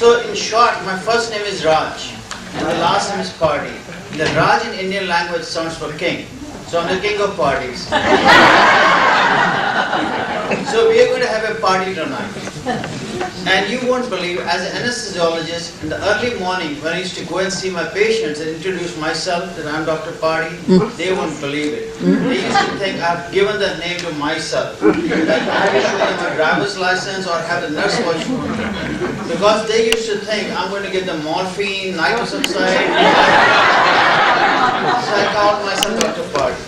So in short, my first name is Raj and the last name is Parti. The Raj in Indian language sounds for king. So I'm the king of parties. So we are going to have a party tonight. And you won't believe, as an anesthesiologist, in the early morning when I used to go and see my patients and introduce myself that I'm Dr. Parti, they won't believe it. They used to think I've given that name to myself. Like I have to show them my driver's license or have the nurse watch for me. Because they used to think I'm going to get the morphine, nitrous oxide. So I called myself Dr. Parti.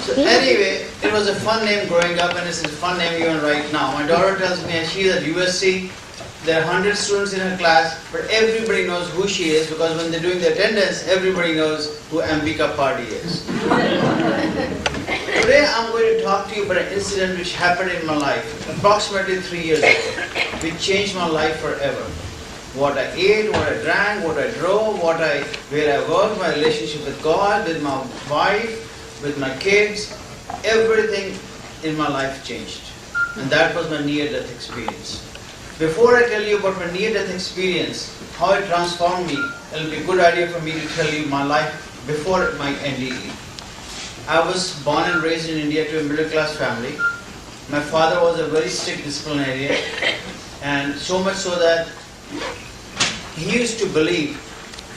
So anyway, it was a fun name growing up and it's a fun name even right now. My daughter tells me she's at USC, there are 100 students in her class, but everybody knows who she is because when they're doing the attendance, everybody knows who Ambika Parti is. Today I'm going to talk to you about an incident which happened in my life approximately 3 years ago, which changed my life forever. What I ate, what I drank, what I drove, where I worked, my relationship with God, with my wife, with my kids, everything in my life changed. And that was my near-death experience. Before I tell you about my near-death experience, how it transformed me, it will be a good idea for me to tell you my life before my NDE. I was born and raised in India to a middle-class family. My father was a very strict disciplinarian, and so much so that he used to believe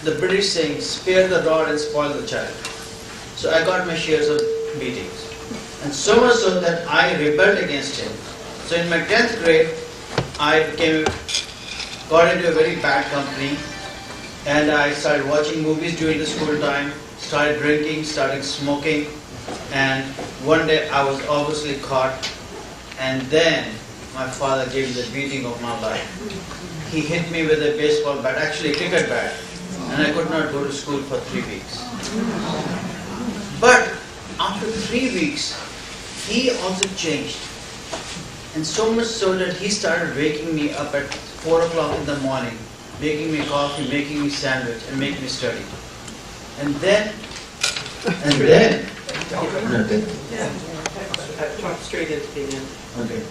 the British saying, spare the rod and spoil the child. So I got my shares of beatings. And so much so that I rebelled against him. So in my 10th grade, I got into a very bad company and I started watching movies during the school time, started drinking, started smoking, and one day I was obviously caught, and then my father gave me the beating of my life. He hit me with a baseball bat, actually a cricket bat, and I could not go to school for 3 weeks. But after 3 weeks, he also changed. And so much so that he started waking me up at 4 o'clock in the morning, making me coffee, making me sandwich, and making me study. And then, Talk straight into the end. okay.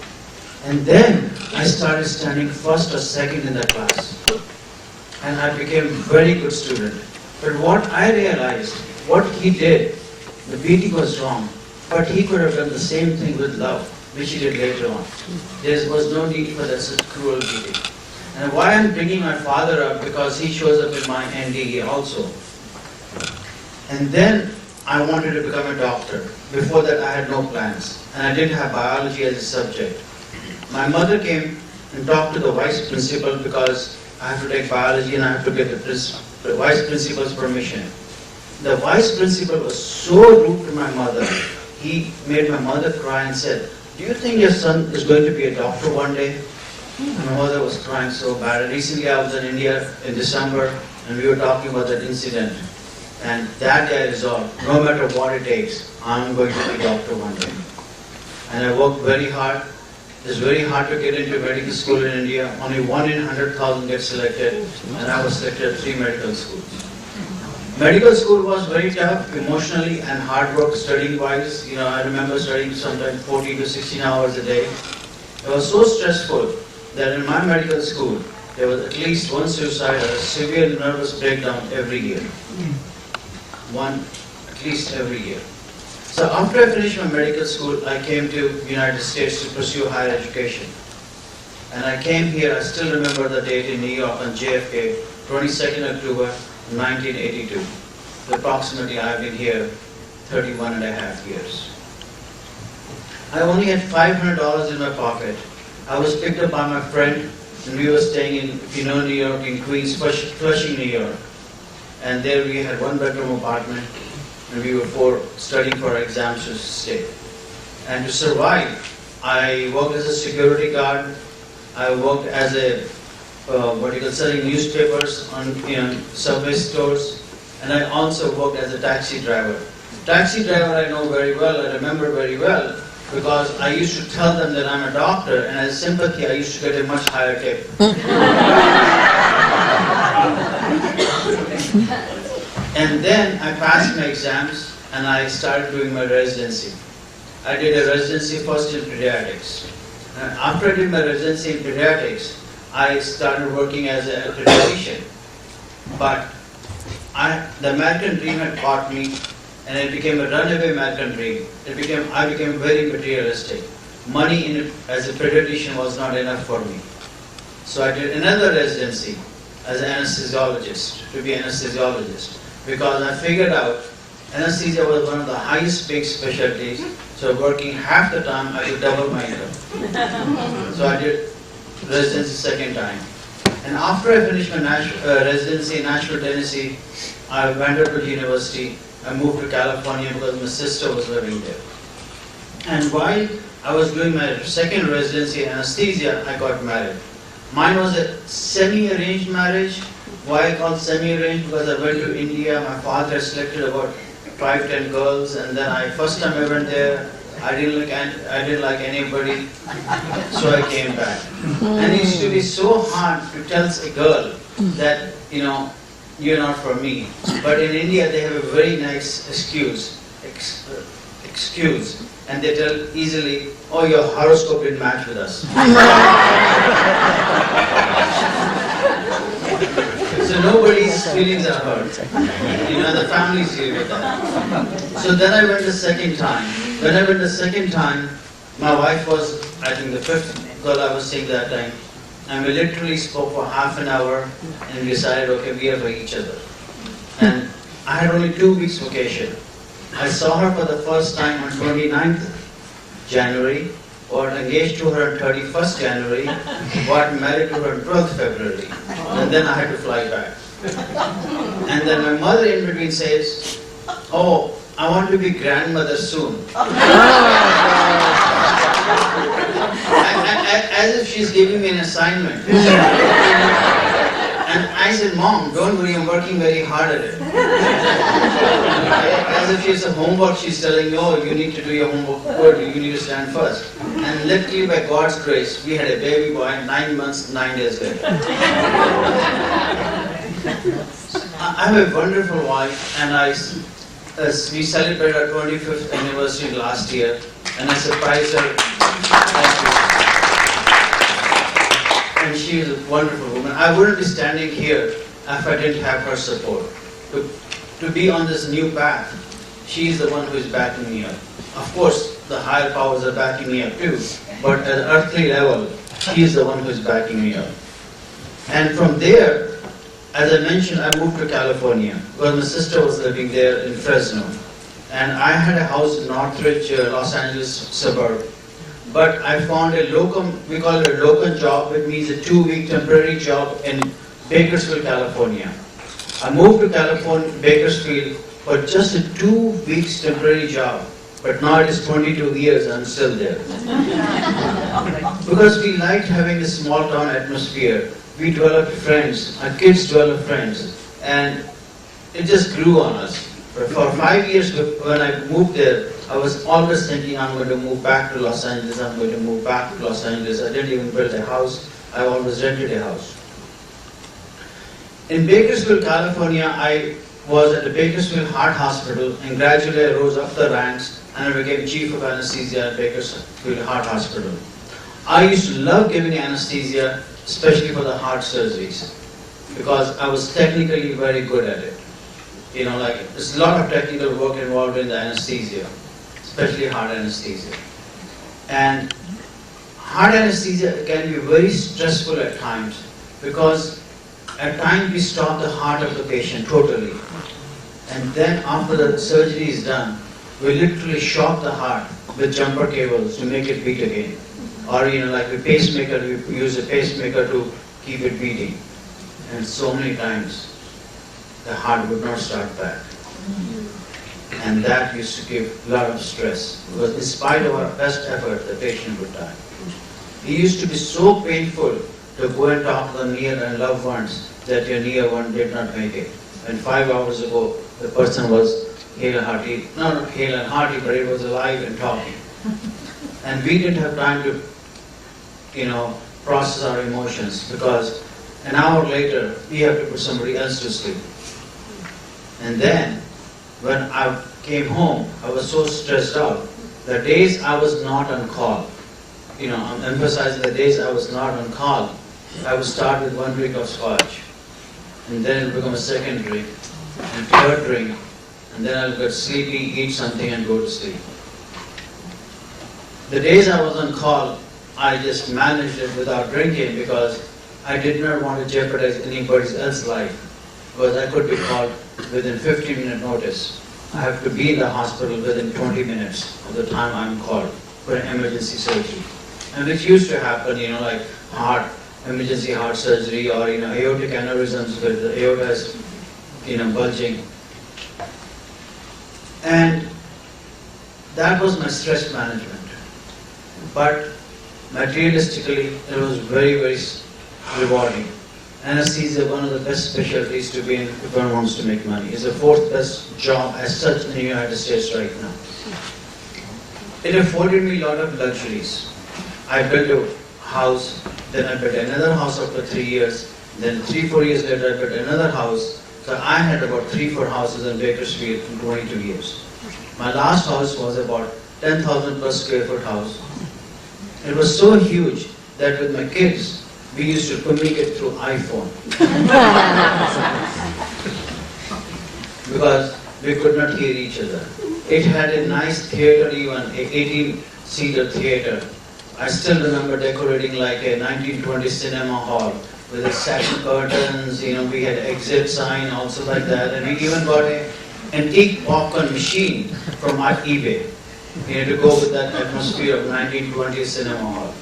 And then I started standing first or second in the class. And I became a very good student. But what I realized, what he did, the beating was wrong, but he could have done the same thing with love, which he did later on. There was no need for that cruel beating. And why I'm bringing my father up, because he shows up in my NDE also. And then I wanted to become a doctor. Before that I had no plans, and I didn't have biology as a subject. My mother came and talked to the vice principal because I have to take biology and I have to get the vice principal's permission. The vice principal was so rude to my mother. He made my mother cry and said, "Do you think your son is going to be a doctor one day?" My mother was crying so bad. And recently I was in India in December and we were talking about that incident. And that day I resolved, no matter what it takes, I'm going to be a doctor one day. and I worked very hard. It's very hard to get into medical school in India. Only 1 in 100,000 gets selected, and I was selected at 3 medical schools. Medical school was very tough, emotionally and hard work studying-wise. I remember studying sometimes 14 to 16 hours a day. It was so stressful that in my medical school, there was at least one suicide or a severe nervous breakdown every year. One, at least every year. So after I finished my medical school, I came to the United States to pursue higher education. And I came here, I still remember the date in New York on JFK, 22nd October 1982. So approximately I have been here 31 and a half years. I only had $500 in my pocket. I was picked up by my friend, and we were staying in, New York, in Queens, Flushing, New York. And there we had 1-bedroom apartment, and we were 4 studying for our exams to stay. And to survive, I worked as a security guard. I worked as a selling newspapers on subway stores, and I also worked as a taxi driver. Taxi driver I know very well, I remember very well, because I used to tell them that I'm a doctor, and as sympathy I used to get a much higher tip. And then I passed my exams, and I started doing my residency. I did a residency first in pediatrics. And after I did my residency in pediatrics, I started working as a pediatrician. But the American dream had caught me, and it became a runaway American dream. I became very materialistic. Money as a pediatrician was not enough for me. So I did another residency as an anesthesiologist, to be an anesthesiologist, because I figured out anesthesia was one of the highest paid specialties, so working half the time I could double my income. So I did residency second time. And after I finished my residency in Nashville, Tennessee, I went up to university. I moved to California because my sister was living there. And while I was doing my second residency in anesthesia, I got married. Mine was a semi-arranged marriage. Why I call semi-arranged? Because I went to India. My father had selected about 5-10 girls, and then first time I went there, I didn't like anybody, so I came back. And it used to be so hard to tell a girl that you're not for me. But in India they have a very nice excuse, and they tell easily, "Oh, your horoscope didn't match with us." So nobody's feelings are hurt. The families deal with that. So then I went the second time. When I went the second time, my wife was, I think, the 5th girl I was seeing that time. And we literally spoke for half an hour and we decided, okay, we are for each other. And I had only 2 weeks vacation. I saw her for the first time on 29th January, got engaged to her on 31st January, got married to her on 12th February, and then I had to fly back. And then my mother in between says, "Oh, I want to be grandmother soon." As if she's giving me an assignment. And I said, "Mom, don't worry, I'm working very hard at it." As if she's a homework, she's telling me, "Oh, you need to do your homework good, you need to stand first." And literally by God's grace, we had a baby boy 9 months, 9 days later. I have a wonderful wife, and we celebrated our 25th anniversary last year, and I surprised her. And she is a wonderful woman. I wouldn't be standing here if I didn't have her support. To be on this new path, she is the one who is backing me up. Of course, the higher powers are backing me up too, but at an earthly level, she is the one who is backing me up. And from there, as I mentioned, I moved to California because my sister was living there in Fresno. And I had a house in Northridge, Los Angeles suburb. But I found a locum, we call it a locum job, which means a 2-week temporary job in Bakersfield, California. I moved to California, Bakersfield, for just a 2 weeks temporary job. But now it is 22 years, I'm still there. Because we liked having a small town atmosphere. We developed friends, our kids developed friends, and it just grew on us. But for 5 years when I moved there, I was always thinking I'm going to move back to Los Angeles, I'm going to move back to Los Angeles. I didn't even build a house, I always rented a house. In Bakersfield, California, I was at the Bakersfield Heart Hospital, and gradually I rose up the ranks and I became chief of anesthesia at Bakersfield Heart Hospital. I used to love giving anesthesia, especially for the heart surgeries, because I was technically very good at it. You know, like, there's a lot of technical work involved in the anesthesia, especially heart anesthesia. And heart anesthesia can be very stressful at times, because at times we stop the heart of the patient totally. And then after the surgery is done, we literally shock the heart with jumper cables to make it beat again. Or, you know, like a pacemaker, we use a pacemaker to keep it beating. And so many times, the heart would not start back. And that used to give a lot of stress, because in spite of our best effort, the patient would die. It used to be so painful to go and talk to the near and loved ones that your near one did not make it. And 5 hours ago, the person was hale and hearty, not hale and hearty, but it was alive and talking. And we didn't have time to, you know, process our emotions, because an hour later, we have to put somebody else to sleep. And then, when I came home, I was so stressed out. The days I was not on call, you know, I'm emphasizing the days I was not on call, I would start with 1 drink of scotch, and then it would become a second drink, and third drink, and then I'll get sleepy, eat something, and go to sleep. The days I was on call, I just managed it without drinking, because I did not want to jeopardize anybody else's life, because I could be called within 15-minute notice. I have to be in the hospital within 20 minutes of the time I'm called for an emergency surgery. And which used to happen, you know, like emergency heart surgery, or, you know, aortic aneurysms where the aorta is, you know, bulging. And that was my stress management. But materialistically, it was very, very rewarding. Anesthesia is one of the best specialties to be in if one wants to make money. It's the 4th best job as such in the United States right now. It afforded me a lot of luxuries. I built a house, then I built another house after 3 years, then 3-4 years later I built another house. So I had about 3-4 houses in Bakersfield in 22 years. My last house was about 10,000 plus square foot house. It was so huge that with my kids, we used to communicate through iPhone. Because we could not hear each other. It had a nice theater, even an 18-seater theater. I still remember decorating like a 1920 cinema hall with the satin curtains, you know, we had exit sign also like that, and we even got an antique popcorn machine from eBay, you know, to go with that atmosphere of 1920 cinema hall.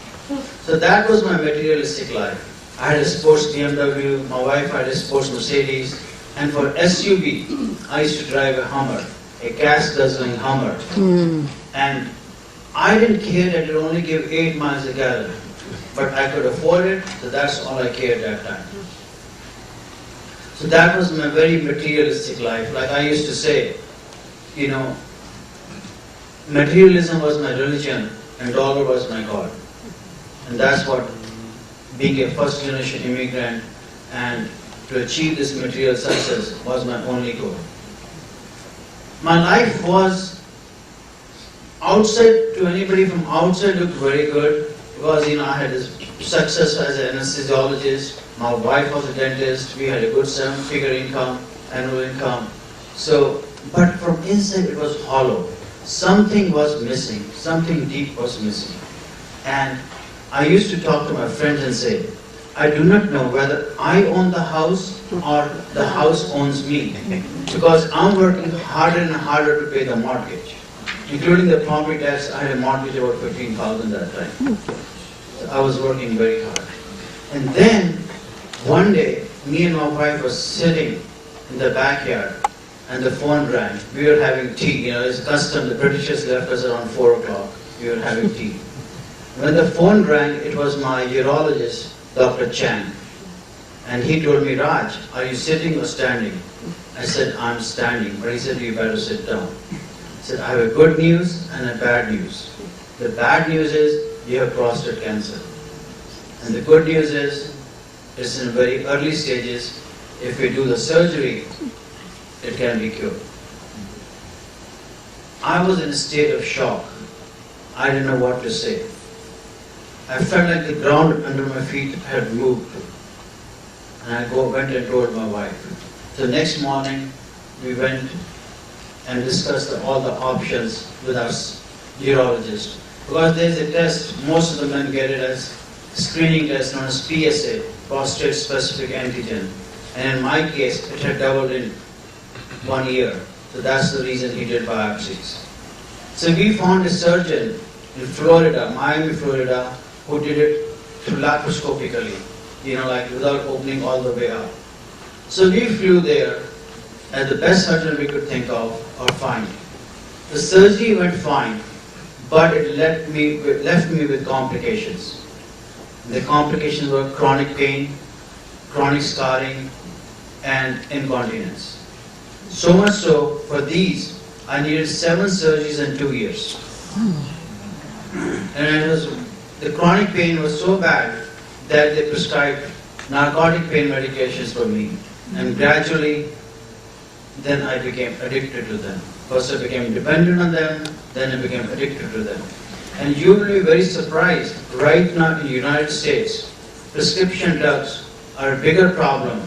So that was my materialistic life. I had a sports BMW, my wife had a sports Mercedes, and for SUV, I used to drive a Hummer, a gas-guzzling Hummer. And I didn't care that it only gave 8 miles a gallon, but I could afford it, so that's all I cared at that time. So that was my very materialistic life. Like I used to say, you know, materialism was my religion and dollar was my God. And that's what being a first generation immigrant and to achieve this material success was my only goal. My life was outside, to anybody from outside, looked very good because, you know, I had this success as an anesthesiologist. My wife was a dentist. We had a good 7-figure income, annual income. So, but from inside it was hollow. Something was missing. Something deep was missing. And I used to talk to my friends and say, I do not know whether I own the house or the house owns me, because I'm working harder and harder to pay the mortgage. Including the property tax, I had a mortgage about $15,000 that time. So I was working very hard. And then, one day, me and my wife were sitting in the backyard and the phone rang. We were having tea, you know, it's custom, the Britishers left us around 4 o'clock. We were having tea. When the phone rang, it was my urologist, Dr. Chang. And he told me, Raj, are you sitting or standing? I said, I'm standing. But he said, you better sit down. said, I have a good news and a bad news. The bad news is you have prostate cancer. And the good news is it's in very early stages. If we do the surgery, it can be cured. I was in a state of shock. I didn't know what to say. I felt like the ground under my feet had moved. And I went and told my wife. So next morning, we went and discussed all the options with our urologist. Because there's a test, most of the men get it as screening test known as PSA, prostate specific antigen. And in my case, it had doubled in 1 year. So that's the reason he did biopsies. So we found a surgeon in Florida, Miami, Florida, who did it laparoscopically, like without opening all the way up. So we flew there as the best surgeon we could think of or find. The surgery went fine, but it left me with complications. The complications were chronic pain, chronic scarring, and incontinence. So much so, for these, I needed 7 surgeries in 2 years. And the chronic pain was so bad that they prescribed narcotic pain medications for me. And gradually, then I became addicted to them. First I became dependent on them, then I became addicted to them. And you will be very surprised, right now in the United States, prescription drugs are a bigger problem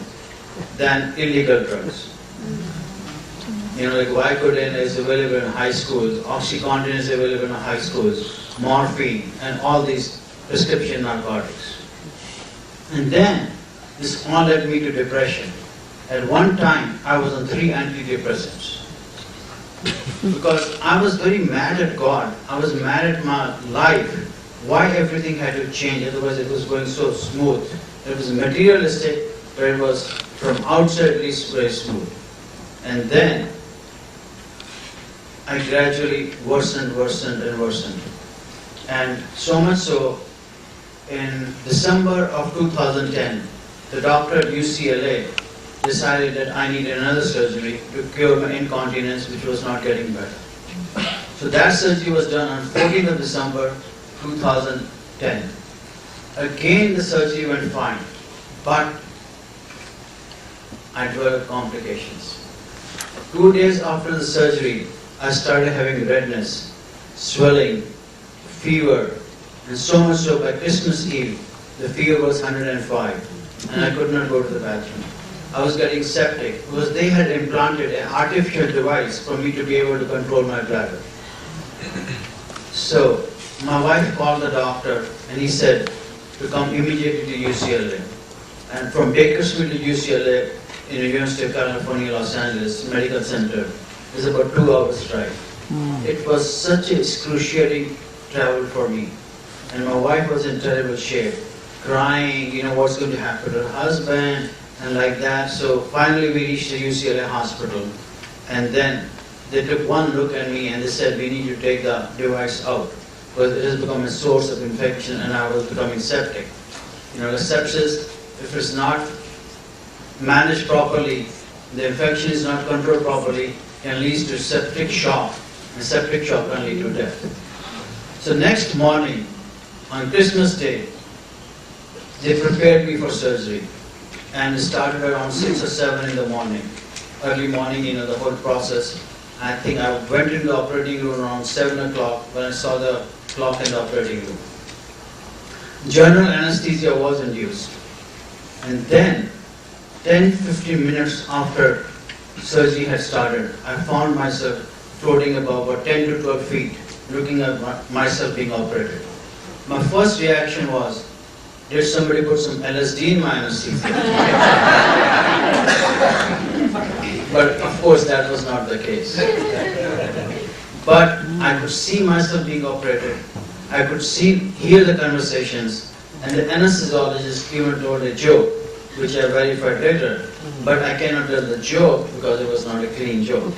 than illegal drugs. Like Vicodin is available in high schools, OxyContin is available in high schools, morphine, and all these prescription narcotics. And then, this all led me to depression. At one time, I was on 3 antidepressants. Because I was very mad at God. I was mad at my life. Why everything had to change, otherwise it was going so smooth. It was materialistic, but it was from outside at least very smooth. And then, I gradually worsened. And so much so, in December of 2010, the doctor at UCLA decided that I needed another surgery to cure my incontinence, which was not getting better. So that surgery was done on 14th of December 2010. Again, the surgery went fine, but I developed complications. 2 days after the surgery, I started having redness, swelling, fever, and so much so by Christmas Eve, the fever was 105, and I could not go to the bathroom. I was getting septic because they had implanted an artificial device for me to be able to control my bladder. So my wife called the doctor and he said to come immediately to UCLA. And from Bakersfield to UCLA in the University of California, Los Angeles Medical Center is about 2 hours drive. It was such a excruciating travel for me. And my wife was in terrible shape, crying, what's going to happen to her husband, and like that. So finally we reached the UCLA hospital. And then they took one look at me and they said, we need to take the device out because it has become a source of infection and I was becoming septic. The sepsis, if it's not managed properly, the infection is not controlled properly, can lead to septic shock, and septic shock can lead to death. So next morning, on Christmas Day, they prepared me for surgery, and it started around 6 or 7 in the morning, early morning, the whole process. I think I went into the operating room around 7 o'clock when I saw the clock in the operating room. General anesthesia was induced, and then 10-15 minutes after surgery had started, I found myself floating above about 10 to 12 feet, looking at myself being operated. My first reaction was, did somebody put some LSD in my anesthesia? But of course that was not the case. But I could see myself being operated. I could hear the conversations, and the anesthesiologist even told a joke, which I verified later, but I cannot tell the joke because it was not a clean joke.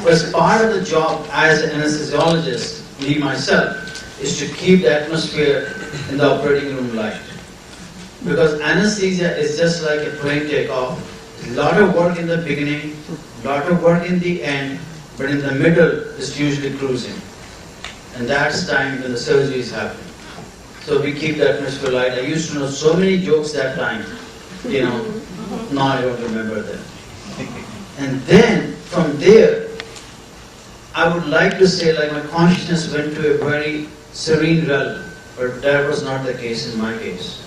But part of the job as an anesthesiologist, me myself, is to keep the atmosphere in the operating room light. Because anesthesia is just like a plane takeoff. A lot of work in the beginning, a lot of work in the end, but in the middle is usually cruising. And that's time when the surgeries happen. So we keep the atmosphere light. I used to know so many jokes that time, now I don't remember them. And then from there, I would like to say like my consciousness went to a very serene realm, but that was not the case in my case.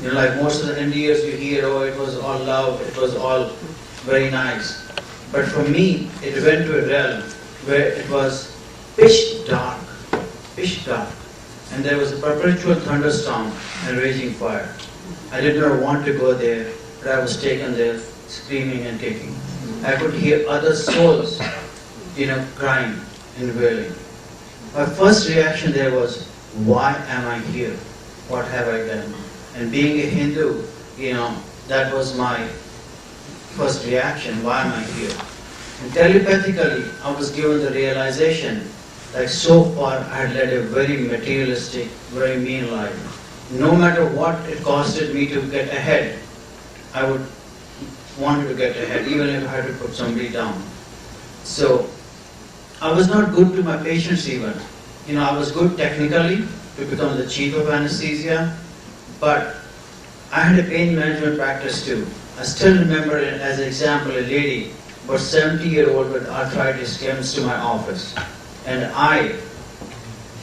Like most of the NDers you hear, oh, it was all love, it was all very nice. But for me, it went to a realm where it was pitch dark, and there was a perpetual thunderstorm and raging fire. I did not want to go there, but I was taken there, screaming and kicking. I could hear other souls, crying and wailing. My first reaction there was, why am I here? What have I done? And being a Hindu, that was my first reaction, why am I here? And telepathically, I was given the realization, like so far I had led a very materialistic, very mean life. No matter what it costed me to get ahead, I would want to get ahead, even if I had to put somebody down. So, I was not good to my patients even. I was good technically to become the chief of anesthesia, but I had a pain management practice too. I still remember it as an example, a lady, about 70-year-old with arthritis came to my office. And I,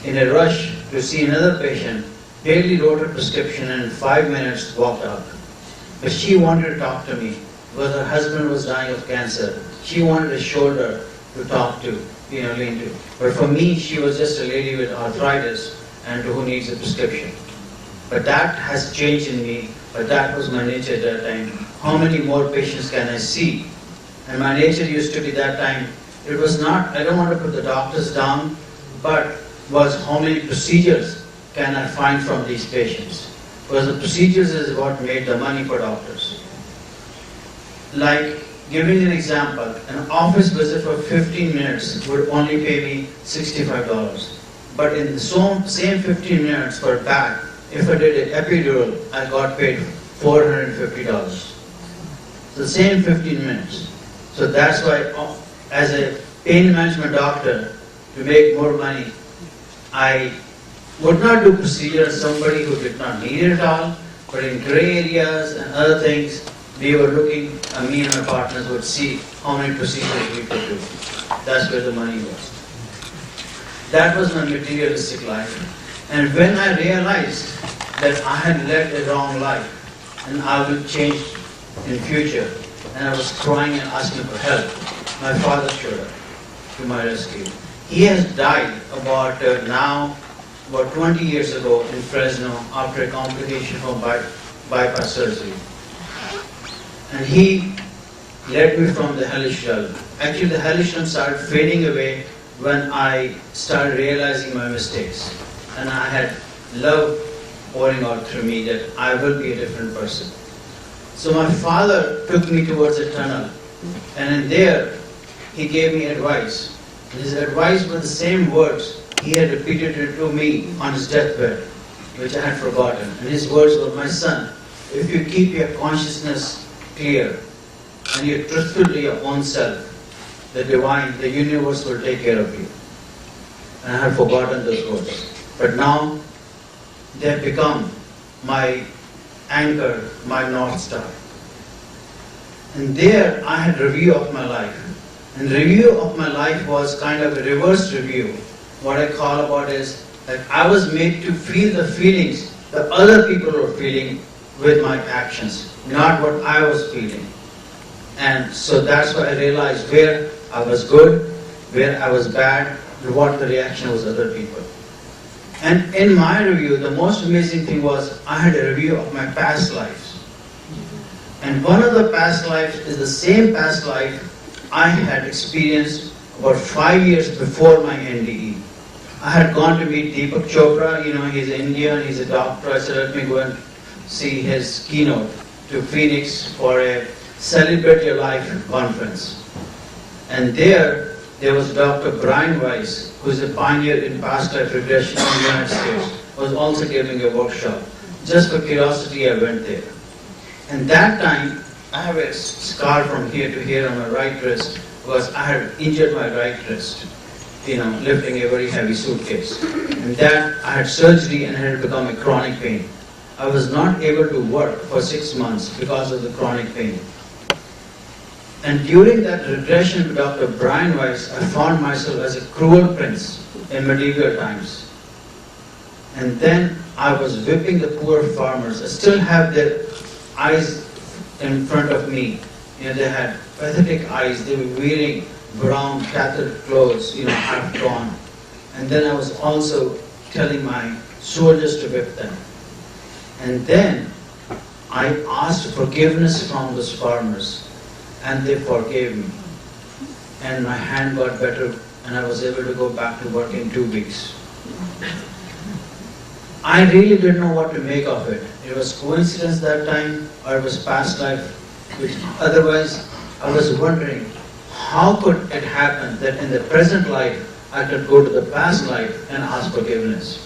in a rush to see another patient, barely wrote a prescription and in 5 minutes walked out. But she wanted to talk to me because her husband was dying of cancer. She wanted a shoulder to talk to, lean to. But for me, she was just a lady with arthritis and who needs a prescription. But that has changed in me, but that was my nature at that time. How many more patients can I see? And my nature used to be that time, it was not, I don't want to put the doctors down, but was how many procedures can I find from these patients? Because the procedures is what made the money for doctors. Like, giving an example, an office visit for 15 minutes would only pay me $65. But in the same 15 minutes for back, if I did an epidural, I got paid $450. So the same 15 minutes. So that's why, as a pain management doctor, to make more money, I would not do procedure on somebody who did not need it at all, but in gray areas and other things, we were looking, me and my partners would see how many procedures we could do. That's where the money was. That was my materialistic life. And when I realized that I had led a wrong life and I will change in future, and I was crying and asking for help, my father showed up to my rescue. He has died about 20 years ago in Fresno after a complication from bypass surgery. And he led me from the hellish realm. Actually, the hellish realm started fading away when I started realizing my mistakes. And I had love pouring out through me that I will be a different person. So my father took me towards a tunnel, and in there, he gave me advice. And his advice were the same words he had repeated it to me on his deathbed, which I had forgotten. And his words were, my son, if you keep your consciousness clear and you're truthful to your own self, the divine, the universe will take care of you. And I had forgotten those words. But now, they have become my anchor, my North Star. And there I had review of my life. And review of my life was kind of a reverse review. What I call about is that I was made to feel the feelings that other people were feeling with my actions, not what I was feeling. And so that's why I realized where I was good, where I was bad, and what the reaction was other people. And in my review, the most amazing thing was I had a review of my past lives. And one of the past lives is the same past life I had experienced about 5 years before my NDE. I had gone to meet Deepak Chopra, he's Indian, he's a doctor. I said, let me go and see his keynote to Phoenix for a Celebrate Your Life conference. And there was Dr. Brian Weiss, who's a pioneer in past life regression in the United States, was also giving a workshop. Just for curiosity, I went there. And that time, I have a scar from here to here on my right wrist, because I had injured my right wrist, lifting a very heavy suitcase. And that I had surgery and it had become a chronic pain. I was not able to work for 6 months because of the chronic pain. And during that regression to Dr. Brian Weiss, I found myself as a cruel prince in medieval times. And then I was whipping the poor farmers. I still have their eyes in front of me. They had pathetic eyes. They were wearing brown tattered clothes, half gone. And then I was also telling my soldiers to whip them. And then I asked forgiveness from those farmers, and they forgave me. And my hand got better, and I was able to go back to work in 2 weeks. I really didn't know what to make of it. It was coincidence that time, or it was past life, which otherwise I was wondering, how could it happen that in the present life I could go to the past life and ask forgiveness?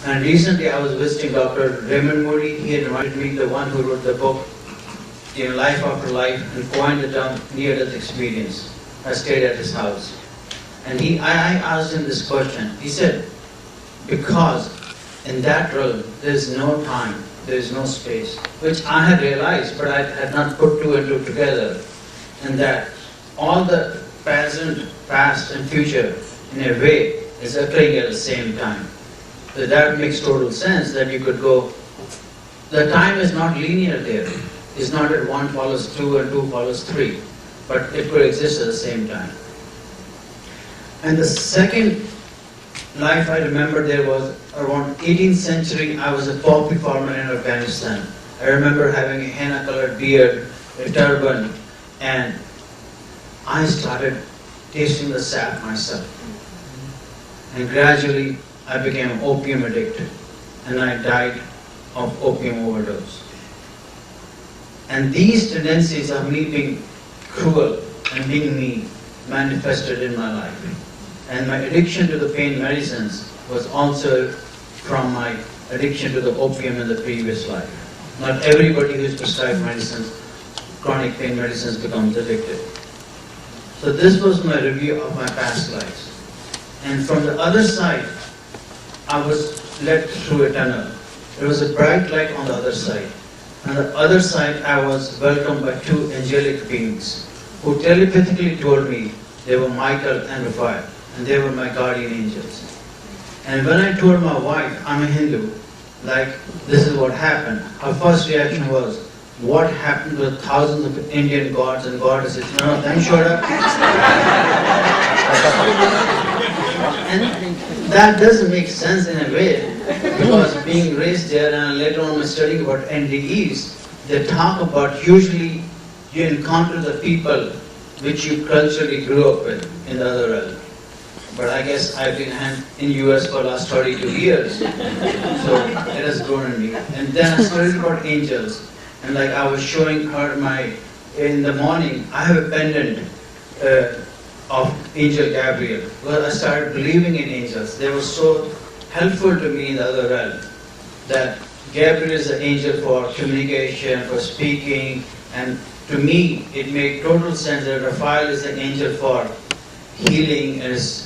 And recently I was visiting Dr. Raymond Moody. He had invited me, the one who wrote the book, Life After Life, and coined the term near-death experience. I stayed at his house. And I asked him this question. He said, because in that realm there is no time, there is no space, which I had realized, but I had not put two and two together, and that all the present, past and future, in a way, is occurring at the same time. So that makes total sense that you could go, the time is not linear there. It's not that 1 follows 2 and 2 follows 3, but it could exist at the same time. And the second life I remember there was around 18th century. I was a poppy farmer in Afghanistan. I remember having a henna-colored beard, a turban, and I started tasting the sap myself. And gradually I became opium addicted, and I died of opium overdose. And these tendencies of me being cruel and being mean manifested in my life. And my addiction to the pain medicines was also from my addiction to the opium in the previous life. Not everybody who is prescribed medicines, chronic pain medicines, becomes addicted. So this was my review of my past lives. And from the other side, I was led through a tunnel. There was a bright light on the other side. On the other side, I was welcomed by 2 angelic beings who telepathically told me they were Michael and Raphael, and they were my guardian angels. And when I told my wife, I'm a Hindu, this is what happened, her first reaction was, what happened to the thousands of Indian gods and goddesses? None of them showed up. And that doesn't make sense in a way, because being raised there and later on studying about NDEs, they talk about usually you encounter the people which you culturally grew up with in the other realm. But I guess I've been in US for the last 32 years, so it has grown in me. And then I studied about angels, and I was showing her in the morning, I have a pendant of Angel Gabriel. Well, I started believing in angels. They were so helpful to me in the other realm, that Gabriel is the angel for communication, for speaking, and to me it made total sense that Raphael is the angel for healing and is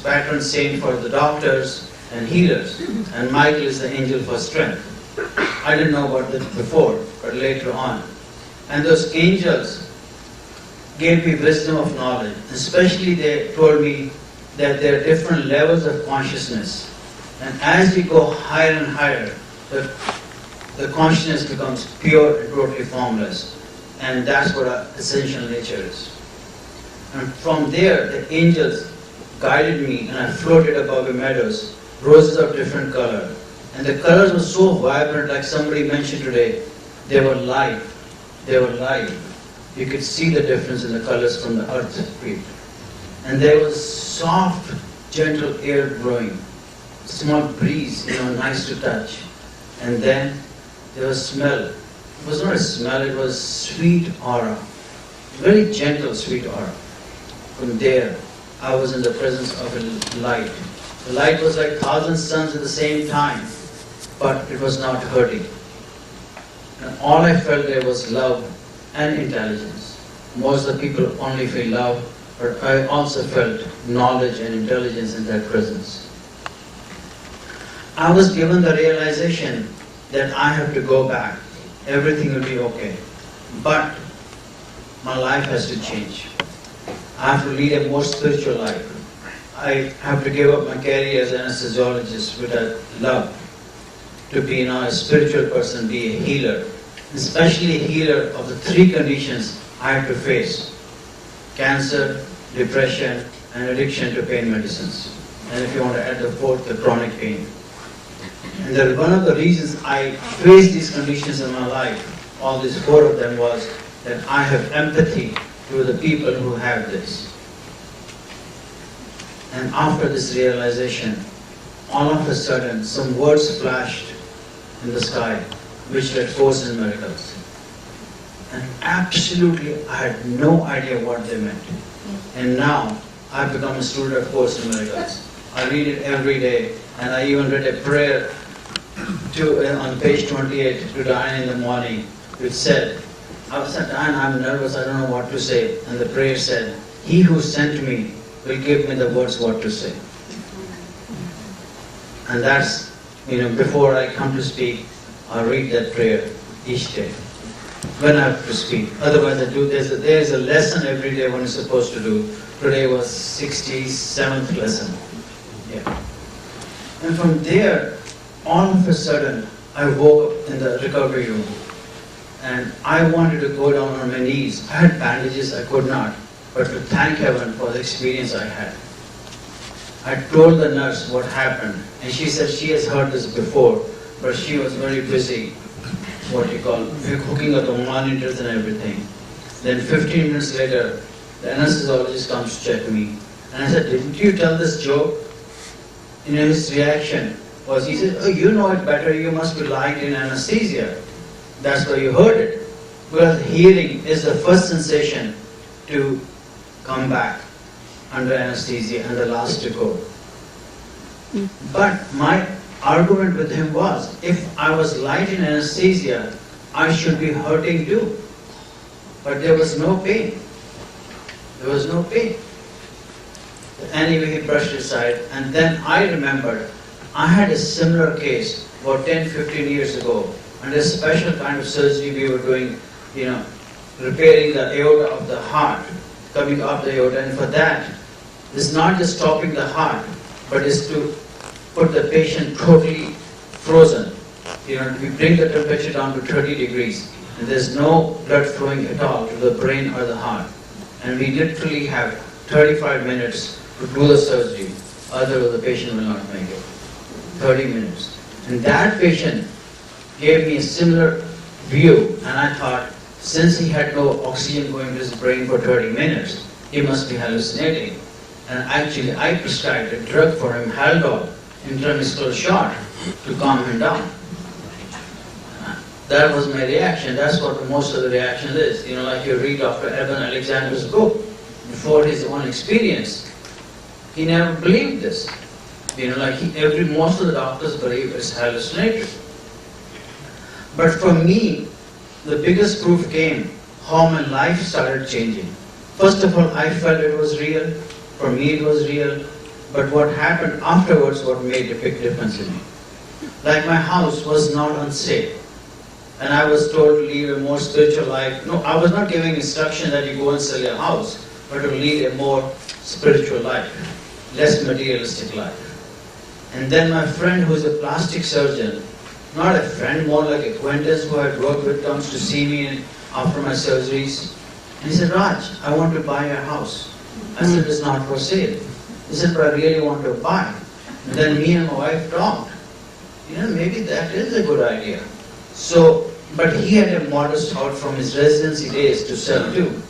patron saint for the doctors and healers, and Michael is the angel for strength. I didn't know about that before, but later on. And those angels gave me wisdom of knowledge. Especially they told me that there are different levels of consciousness. And as we go higher and higher, the consciousness becomes pure and totally formless. And that's what our essential nature is. And from there, the angels guided me, and I floated above the meadows, roses of different color. And the colors were so vibrant, like somebody mentioned today, they were live. They were live. You could see the difference in the colors from the earth feet. And there was soft, gentle air blowing, small breeze, nice to touch. And then there was smell. It was not a smell, it was sweet aura. Very gentle, sweet aura. From there, I was in the presence of a light. The light was like 1,000 suns at the same time, but it was not hurting. And all I felt there was love and intelligence. most of the people only feel love, but I also felt knowledge and intelligence in that presence. I was given the realization that I have to go back. Everything will be okay. But my life has to change. I have to lead a more spiritual life. I have to give up my career as an anesthesiologist, which I love, to be now a spiritual person, be a healer, especially a healer of the three conditions I have to face: cancer, depression, and addiction to pain medicines. And if you want to add the fourth, the chronic pain. And one of the reasons I faced these conditions in my life, all these four of them, was that I have empathy to the people who have this. And after this realization, all of a sudden, some words flashed in the sky, which were Course in Miracles. And absolutely, I had no idea what they meant. And now, I've become a student of Course in Miracles. I read it every day, and I even read a prayer on page 28 to Diane in the morning, which said, I was at Diane, I'm nervous, I don't know what to say. And the prayer said, He who sent me will give me the words what to say. And that's, before I come to speak, I read that prayer each day when I have to speak. Otherwise, there's a lesson every day one is supposed to do. Today was 67th lesson. Yeah. And from there, all of a sudden, I woke up in the recovery room. And I wanted to go down on my knees. I had bandages, I could not. But to thank heaven for the experience I had. I told the nurse what happened. And she said she has heard this before, but she was very busy, hooking up the monitors and everything. Then 15 minutes later, the anesthesiologist comes to check me. And I said, didn't you tell this joke? His reaction was, he said, oh, you know it better, you must be light in anesthesia. That's why you heard it. Well, hearing is the first sensation to come back under anesthesia and the last to go. But my argument with him was, if I was light in anesthesia, I should be hurting too. But there was no pain. There was no pain. Anyway, he brushed it aside, and then I remembered I had a similar case about 10, 15 years ago, and a special kind of surgery we were doing, repairing the aorta of the heart, coming up the aorta, and for that, it's not just stopping the heart, but it's to put the patient totally frozen. We bring the temperature down to 30 degrees, and there's no blood flowing at all to the brain or the heart. And we literally have 35 minutes to do the surgery, otherwise the patient will not make it. 30 minutes. And that patient gave me a similar view, and I thought, since he had no oxygen going to his brain for 30 minutes, he must be hallucinating. And actually, I prescribed a drug for him, Haldol, intramuscular shot, to calm him down. That was my reaction. That's what most of the reaction is. Like you read Dr. Eben Alexander's book, before his own experience, he never believed this. Most of the doctors believe it's hallucinatory. But for me, the biggest proof came how my life started changing. First of all, I felt it was real. For me, it was real. But what happened afterwards, what made a big difference in me. Like my house was not unsafe. And I was told to lead a more spiritual life. No, I was not giving instruction that you go and sell your house, but to lead a more spiritual life, less materialistic life. And then my friend who's a plastic surgeon, not a friend, more like acquaintance who I had worked with, comes to see me after my surgeries. And he said, Raj, I want to buy your house. I said, it's not for sale. He said, but I really want to buy. And then me and my wife talked. Maybe that is a good idea. So, but he had a modest house from his residency days to sell too.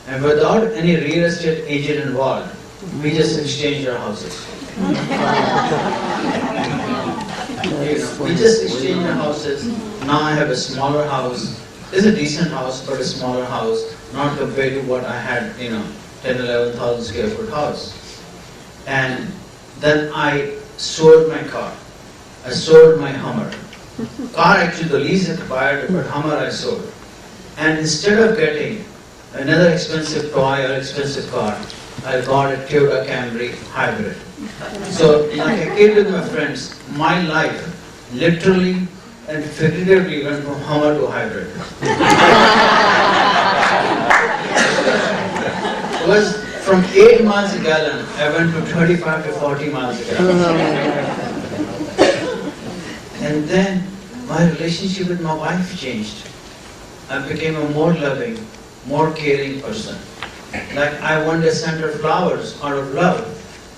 And without any real estate agent involved, we just exchanged our houses. We just exchanged our houses. Now I have a smaller house. It's a decent house, but a smaller house, not compared to what I had, 10, 11,000 square foot house. And then I sold my car. I sold my Hummer. Car actually the lease expired, but Hummer I sold. And instead of getting another expensive toy or expensive car, I got a Toyota Camry hybrid. So like a kid with my friends, my life literally and figuratively went from Hummer to hybrid. It was from 8 miles a gallon, I went to 35 to 40 miles a gallon. And then my relationship with my wife changed. I became a more loving, more caring person. Like I wanted to send her flowers out of love.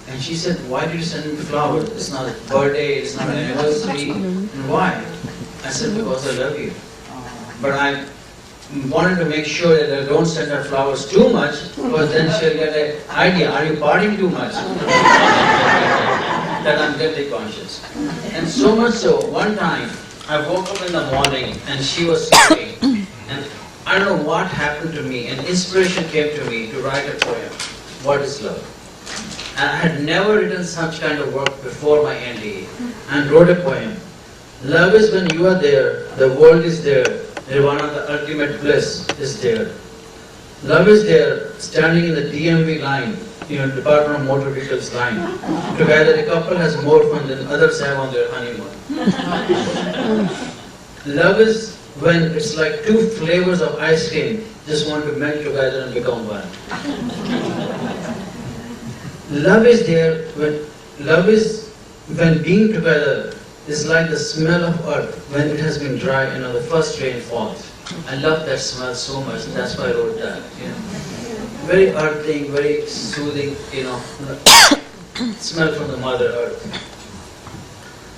And she said, why did you send me flowers? It's not a birthday, it's not an anniversary. And why? I said, because I love you. But I wanted to make sure that I don't send her flowers too much, because then she'll get an idea, are you partying too much? That I'm guilty conscious. And so much so, one time, I woke up in the morning and she was sleeping. And I don't know what happened to me, and inspiration came to me to write a poem, What is Love? And I had never written such kind of work before my NDA, and wrote a poem. Love is when you are there, the world is there, Nirvana, the ultimate bliss, is there. Love is there, standing in the DMV line, Department of Motor Vehicles line. Together, a couple has more fun than others have on their honeymoon. Love is when it's like two flavors of ice cream just want to melt together and become one. Love is there when being together is like the smell of earth when it has been dry and the first rain falls. I love that smell so much, that's why I wrote that. Very earthing, very soothing, smell from the Mother Earth.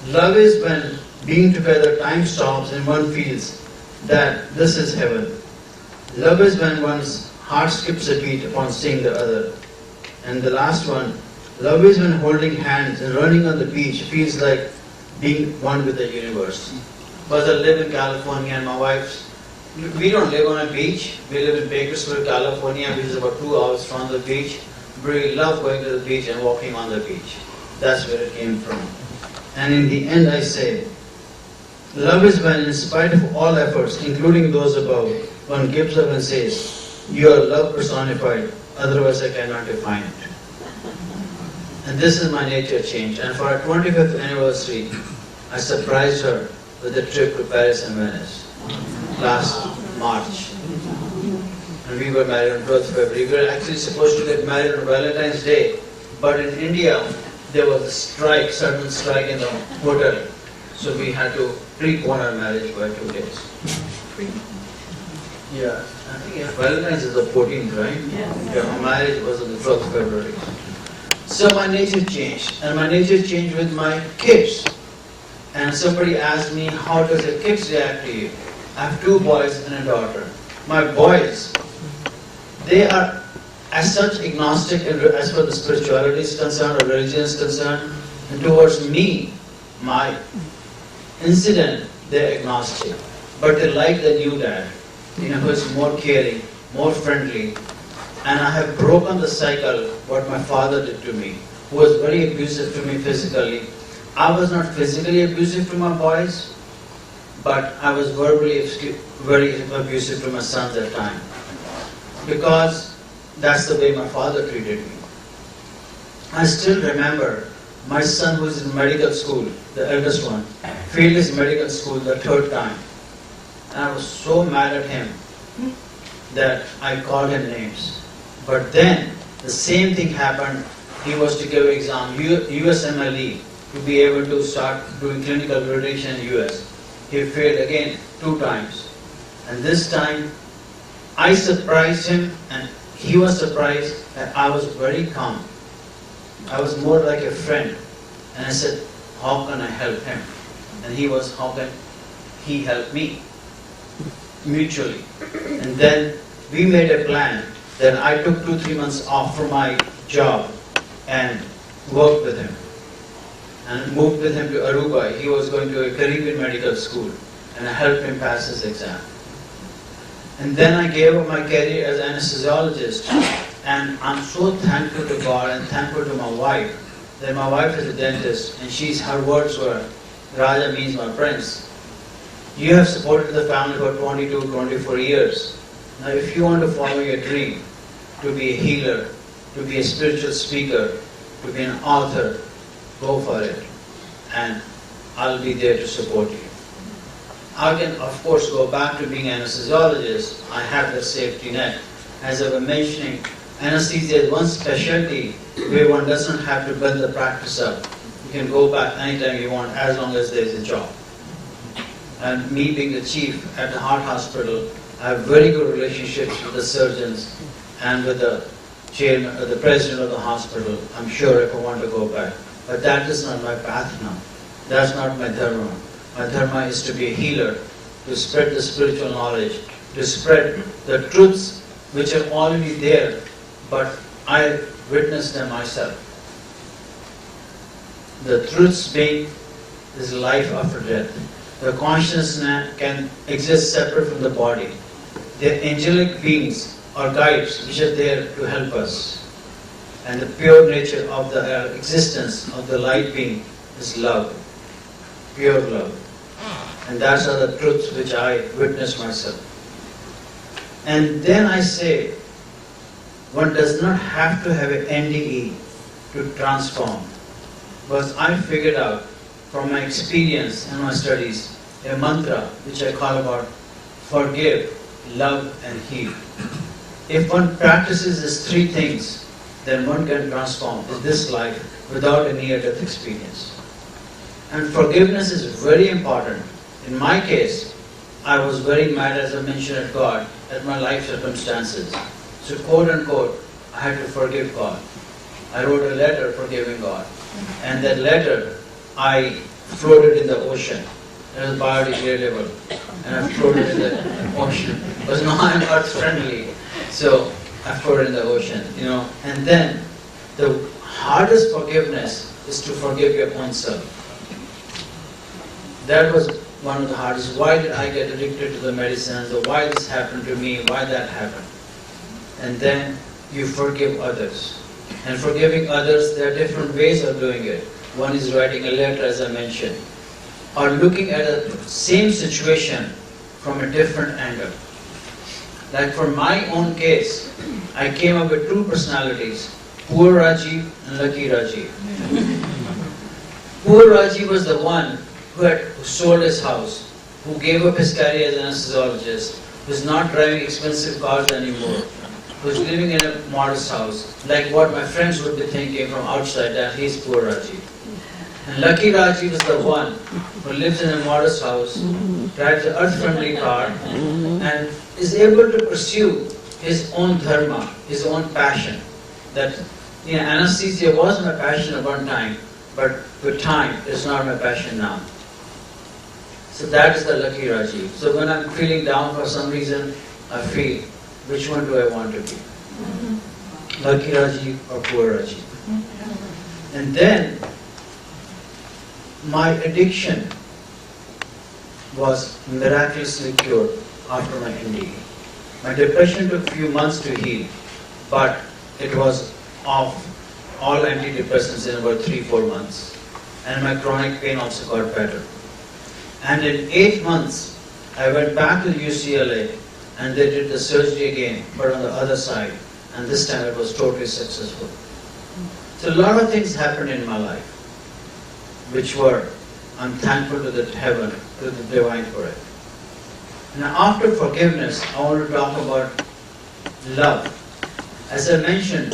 Love is when being together time stops and one feels that this is heaven. Love is when one's heart skips a beat upon seeing the other. And the last one, love is when holding hands and running on the beach feels like being one with the universe. Because I live in California and my wife's, we don't live on a beach. We live in Bakersfield, California, which is about 2 hours from the beach. We love going to the beach and walking on the beach. That's where it came from. And in the end I say, love is when in spite of all efforts, including those above, one gives up and says, you are love personified, otherwise I cannot define it. And this is my nature change. And for our 25th anniversary, I surprised her with a trip to Paris and Venice last March. And we were married on 12th February. We were actually supposed to get married on Valentine's Day, but in India there was a strike, sudden strike in the hotel. So we had to prepone our marriage by 2 days. Yeah, I think Valentine's is the 14th, right? Yeah, my marriage was on the 12th February. So my nature changed, and my nature changed with my kids. And somebody asked me, how does your kids react to you? I have 2 boys and a daughter. My boys, they are as such agnostic as far as the spirituality is concerned or religion is concerned. And towards me, my incident, they're agnostic. But they like the new dad, who is more caring, more friendly. And I have broken the cycle, what my father did to me, who was very abusive to me physically. I was not physically abusive to my boys, but I was verbally very abusive to my sons at times. Because that's the way my father treated me. I still remember my son who is in medical school, the eldest one, failed his medical school the 3rd time. And I was so mad at him that I called him names. But then the same thing happened. He was to give exam, USMLE, to be able to start doing clinical validation in US. He failed again 2 times. And this time I surprised him and he was surprised that I was very calm. I was more like a friend. And I said, how can I help him? And he was, how can he help me? Mutually. And then we made a plan that I took 2-3 months off from my job and worked with him. And moved with him to Aruba. He was going to a Caribbean medical school. And I helped him pass his exam. And then I gave up my career as an anesthesiologist. And I'm so thankful to God and thankful to my wife that my wife is a dentist and her words were, Raja means my prince. You have supported the family for 22, 24 years. Now if you want to follow your dream, to be a healer, to be a spiritual speaker, to be an author, go for it. And I'll be there to support you. I can, of course, go back to being an anesthesiologist. I have that safety net. As I was mentioning, anesthesia is one specialty where one doesn't have to build the practice up. You can go back anytime you want, as long as there is a job. And me being the chief at the heart hospital, I have very good relationships with the surgeons and with the chairman, the president of the hospital. I'm sure if I want to go back. But that is not my path now. That's not my dharma. My dharma is to be a healer, to spread the spiritual knowledge, to spread the truths which are already there, but I witnessed them myself. The truths being this life after death. The consciousness can exist separate from the body. The angelic beings or guides which are there to help us. And the pure nature of the existence of the light being is love, pure love. And that's are the truths which I witness myself. And then I say, one does not have to have an NDE to transform. Because I figured out from my experience and my studies a mantra which I call about forgive, love and heal. If one practices these three things, then one can transform in this life without a near-death experience. And forgiveness is very important. In my case, I was very mad, as I mentioned, at God, at my life circumstances. So quote unquote, I had to forgive God. I wrote a letter forgiving God. And that letter, I floated in the ocean. It was biodegradable. And I floated in the ocean. Because now I'm earth friendly. So I floated in the ocean, And then the hardest forgiveness is to forgive your own self. That was one of the hardest. Why did I get addicted to the medicines? Or why this happened to me? Why that happened? And then you forgive others. And forgiving others, there are different ways of doing it. One is writing a letter, as I mentioned, or looking at the same situation from a different angle. Like for my own case, I came up with two personalities, Poor Rajiv and Lucky Rajiv. Poor Rajiv was the one who sold his house, who gave up his career as an anesthesiologist, who's not driving expensive cars anymore, who's living in a modest house, like what my friends would be thinking from outside, that he's Poor Rajiv. And Lucky Rajiv is the one who lives in a modest house, drives an earth-friendly car, and is able to pursue his own dharma, his own passion. That anesthesia was my passion at one time, but with time, it's not my passion now. So that is the Lucky Rajiv. So when I'm feeling down for some reason, I feel, which one do I want to be? Lucky Rajiv or Poor Rajiv? And then, my addiction was miraculously cured after my NDE. My depression took a few months to heal, but it was off all antidepressants in about 3-4 months. And my chronic pain also got better. And in 8 months, I went back to UCLA and they did the surgery again, but on the other side. And this time it was totally successful. So a lot of things happened in my life, which were, I'm thankful to the heaven, to the divine for it. And after forgiveness, I want to talk about love. As I mentioned,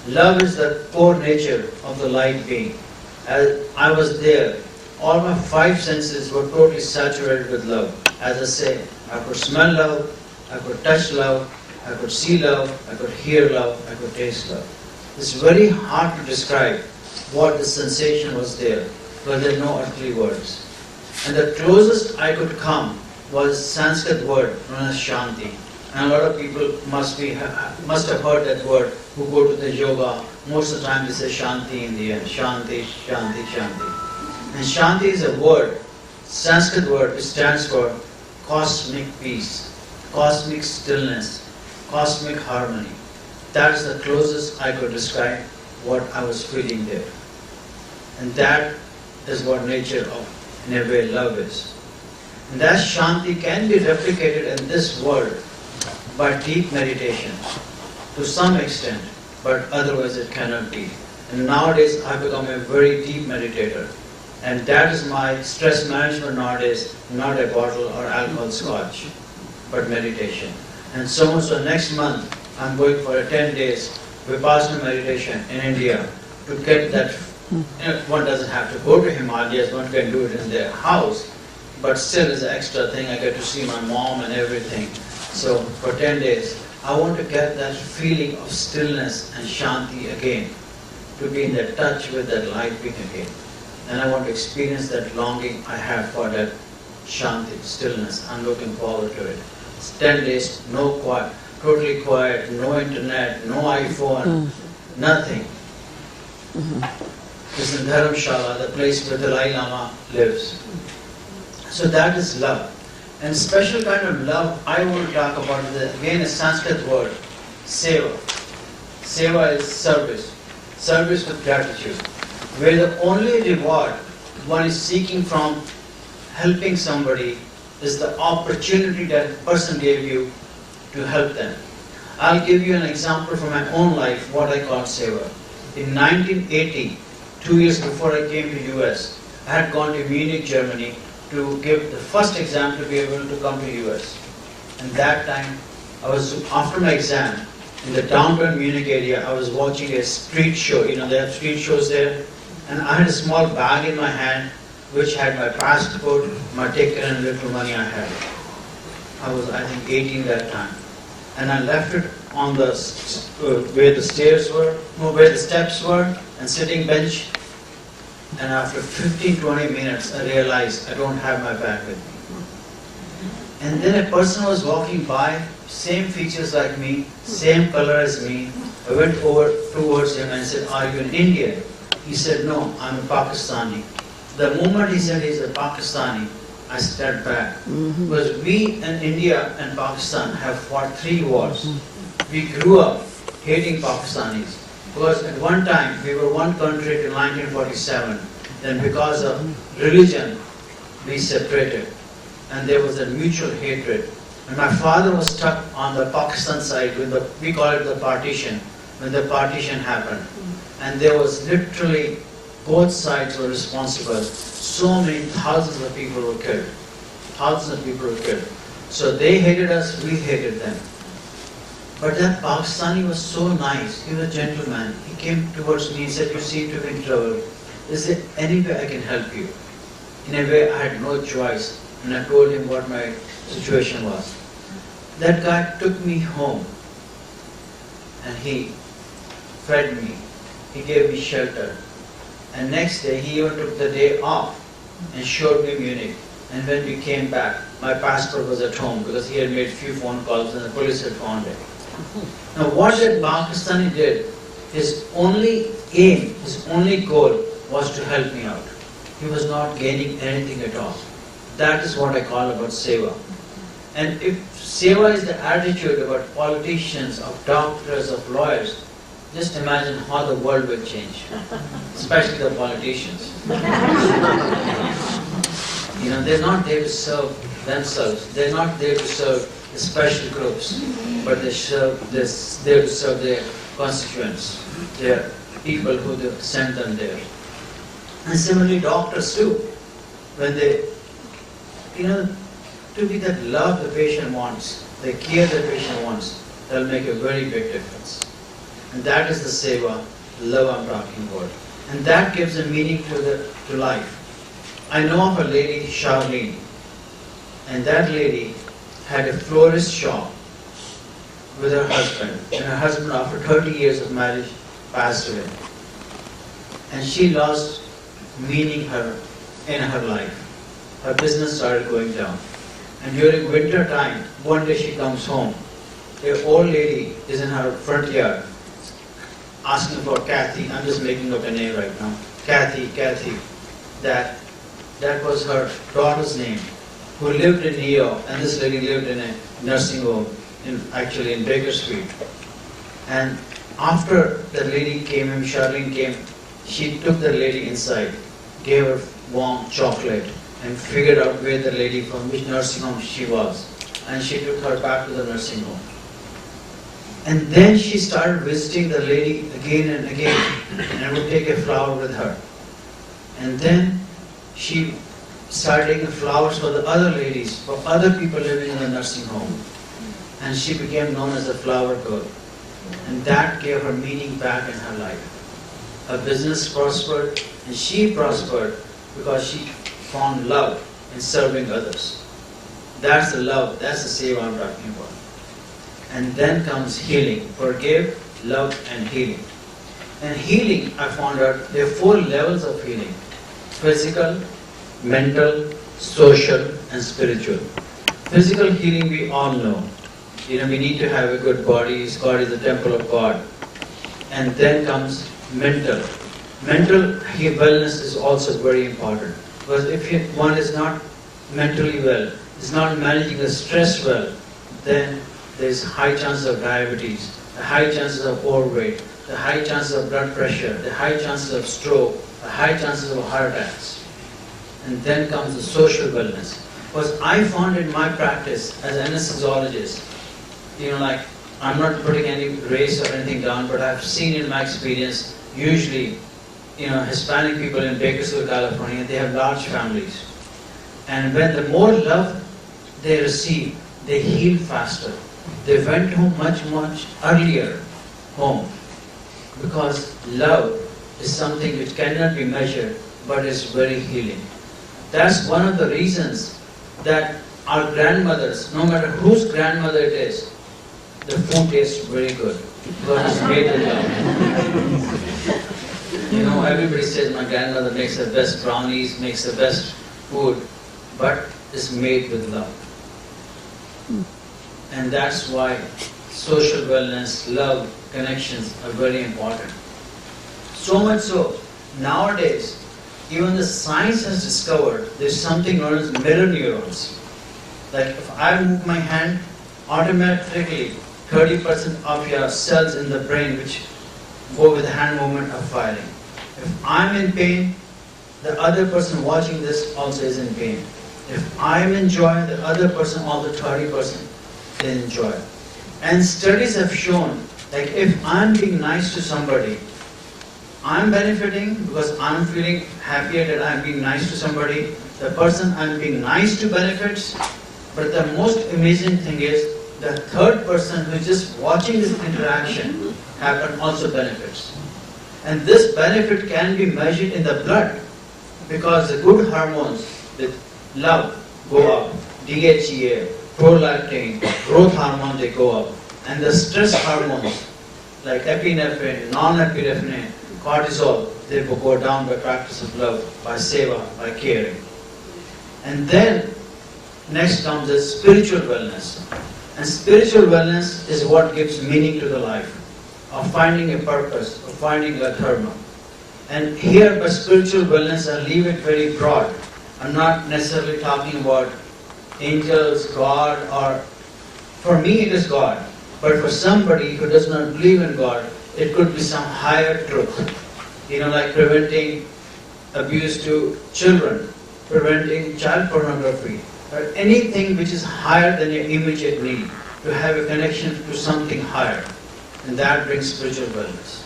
love is the core nature of the light being. As I was there, all my 5 senses were totally saturated with love. As I say, I could smell love, I could touch love, I could see love, I could hear love, I could taste love. It's very hard to describe what the sensation was there, but there are no earthly words. And the closest I could come was Sanskrit word known as Shanti. And a lot of people must have heard that word who go to the yoga. Most of the time they say Shanti in the end. Shanti, Shanti, Shanti. And Shanti is a word, Sanskrit word, which stands for cosmic peace, cosmic stillness, cosmic harmony. That is the closest I could describe what I was feeling there. And that is what nature of, in a way, love is. And that Shanti can be replicated in this world by deep meditation to some extent, but otherwise it cannot be. And nowadays I've become a very deep meditator. And that is my stress management nowadays, not a bottle or alcohol scotch, but meditation. And so next month I'm going for a 10 days Vipassana meditation in India to get that. One doesn't have to go to Himalayas, one can do it in their house, but still is an extra thing. I get to see my mom and everything. So for 10 days, I want to get that feeling of stillness and shanti again, to be in that touch with that light being again. And I want to experience that longing I have for that shanti, stillness. I'm looking forward to it. It's 10 days, no quiet, totally quiet, no internet, no iPhone, nothing. It's in Dharamshala, the place where the Dalai Lama lives. So that is love. And special kind of love I will talk about, again a Sanskrit word, seva. Seva is service. Service with gratitude. Where the only reward one is seeking from helping somebody is the opportunity that a person gave you to help them. I'll give you an example from my own life, what I call seva. In 1980, 2 years before I came to US, I had gone to Munich, Germany to give the first exam to be able to come to US. And that time, I was, after my exam, in the downtown Munich area, I was watching a street show. You know, they have street shows there. And I had a small bag in my hand, which had my passport, my ticket, and little money I had. I was, I think, 18 that time. And I left it on the, where the stairs were, where the steps were, and sitting bench. And after 15-20 minutes, I realized I don't have my bag with me. And then a person was walking by, same features like me, same color as me. I went over towards him and said, "Are you an Indian?" He said, "No, I'm a Pakistani." The moment he said he's a Pakistani, I stepped back. Because we in India and Pakistan have fought 3 wars. We grew up hating Pakistanis. Because at one time, we were one country till 1947. Then because of religion, we separated. And there was a mutual hatred. And my father was stuck on the Pakistan side with the, we call it the partition, when the partition happened. And there was literally, both sides were responsible. So many thousands of people were killed. Thousands of people were killed. So they hated us, we hated them. But that Pakistani was so nice. He was a gentleman. He came towards me and said, "You seem to be in trouble. Is there any way I can help you?" In a way, I had no choice. And I told him what my situation was. That guy took me home. And he fed me. He gave me shelter. And next day, he even took the day off and showed me Munich. And when we came back, my passport was at home because he had made few phone calls and the police had found it. Now what that Pakistani did, his only aim, his only goal was to help me out. He was not gaining anything at all. That is what I call about seva. And if seva is the attitude about politicians, of doctors, of lawyers, just imagine how the world will change, especially the politicians. You know, they're not there to serve themselves. They're not there to serve the special groups, but they're there to serve their constituents, their people who they send them there. And similarly, doctors too, when they, you know, to be that love the patient wants, the care the patient wants, that'll make a very big difference. And that is the seva, love I'm talking about. And that gives a meaning to life. I know of a lady, Charlene, and that lady had a florist shop with her husband. And her husband, after 30 years of marriage, passed away. And she lost meaning in her life. Her business started going down. And during winter time, one day she comes home. An old lady is in her front yard asking for Kathy. I'm just making up a name right now. Kathy. That was her daughter's name, who lived in New York, and this lady lived in a nursing home, actually in Baker Street. And after the lady came in, Charlene came, she took the lady inside, gave her warm chocolate, and figured out where the lady from which nursing home she was. And she took her back to the nursing home. And then she started visiting the lady again and again, and would take a flower with her. And then she started taking flowers for the other ladies, for other people living in the nursing home. And she became known as the flower girl. And that gave her meaning back in her life. Her business prospered, and she prospered because she found love in serving others. That's the love, that's the seva I'm talking about. And then comes healing. Forgive, love, and healing. And healing, I found out, there are 4 levels of healing. Physical, mental, social, and spiritual. Physical healing we all know. We need to have a good body. God is the temple of God. And then comes mental. Mental wellness is also very important. Because if one is not mentally well, is not managing the stress well, then there is high chances of diabetes, the high chances of overweight, the high chances of blood pressure, the high chances of stroke, the high chances of heart attacks. And then comes the social wellness. Because I found in my practice as an anesthesiologist, I'm not putting any race or anything down, but I've seen in my experience, usually, Hispanic people in Bakersfield, California, they have large families. And when the more love they receive, they heal faster. They went home much earlier home. Because love is something which cannot be measured, but is very healing. That's one of the reasons that our grandmothers, no matter whose grandmother it is, the food tastes very good because it's made with love. Everybody says my grandmother makes the best brownies, makes the best food, but it's made with love. And that's why social wellness, love, connections are very important. So much so, nowadays, even the science has discovered there's something known as mirror neurons. Like if I move my hand, automatically 30% of your cells in the brain which go with the hand movement are firing. If I'm in pain, the other person watching this also is in pain. If I'm in joy, the other person, all the 30%, they enjoy. And studies have shown, like if I'm being nice to somebody, I'm benefiting because I'm feeling happier that I'm being nice to somebody. The person I'm being nice to benefits. But the most amazing thing is the third person who is just watching this interaction happen also benefits. And this benefit can be measured in the blood because the good hormones with love go up. DHEA, prolactin, growth hormone, they go up. And the stress hormones like epinephrine, non-epinephrine, cortisol, they will go down by practice of love, by seva, by caring. And then next comes the spiritual wellness. And spiritual wellness is what gives meaning to the life, of finding a purpose, of finding a dharma. And here by spiritual wellness, I leave it very broad. I'm not necessarily talking about angels, God, or for me it is God. But for somebody who does not believe in God, it could be some higher truth. Like preventing abuse to children, preventing child pornography, or anything which is higher than your immediate need, to have a connection to something higher. And that brings spiritual wellness.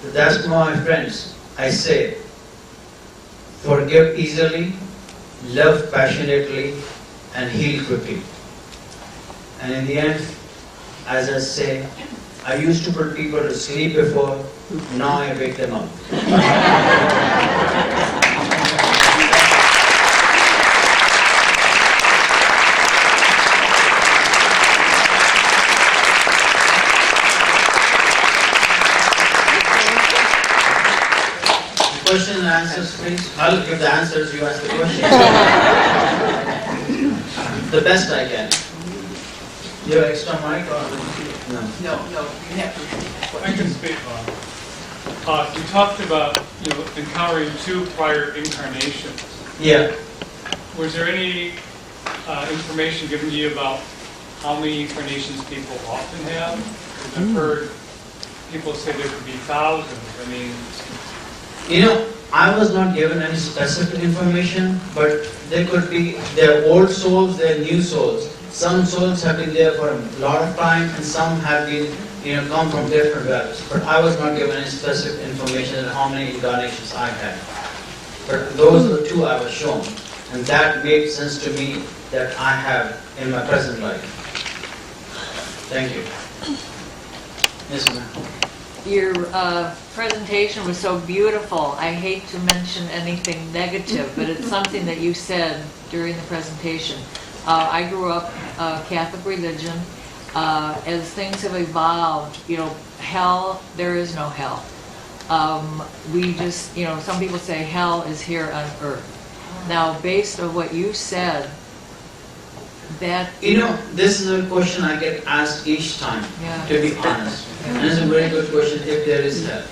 So that's why, my friends, I say, forgive easily, love passionately, and heal quickly. And in the end, as I say, I used to put people to sleep before, now I wake them up. Question and answers, please. I'll give the answers, you ask the questions. The best I can. You have extra mic or? No. No, you have to. I can speak on. You talked about encountering 2 prior incarnations. Yeah. Was there any information given to you about how many incarnations people often have? I've heard people say there could be thousands. I mean, I was not given any specific information, but there could be, there are old souls, there are new souls. Some souls have been there for a lot of time, and some have been come from different values. But I was not given any specific information on how many incarnations I had. But those are the two I was shown. And that made sense to me that I have in my present life. Thank you. Yes, ma'am. Your presentation was so beautiful. I hate to mention anything negative, but it's something that you said during the presentation. I grew up Catholic religion. As things have evolved, hell, there is no hell. We just, some people say hell is here on earth. Now, based on what you said, that... this is a question I get asked each time, Yeah. to be honest. And it's a very good question, if there is hell.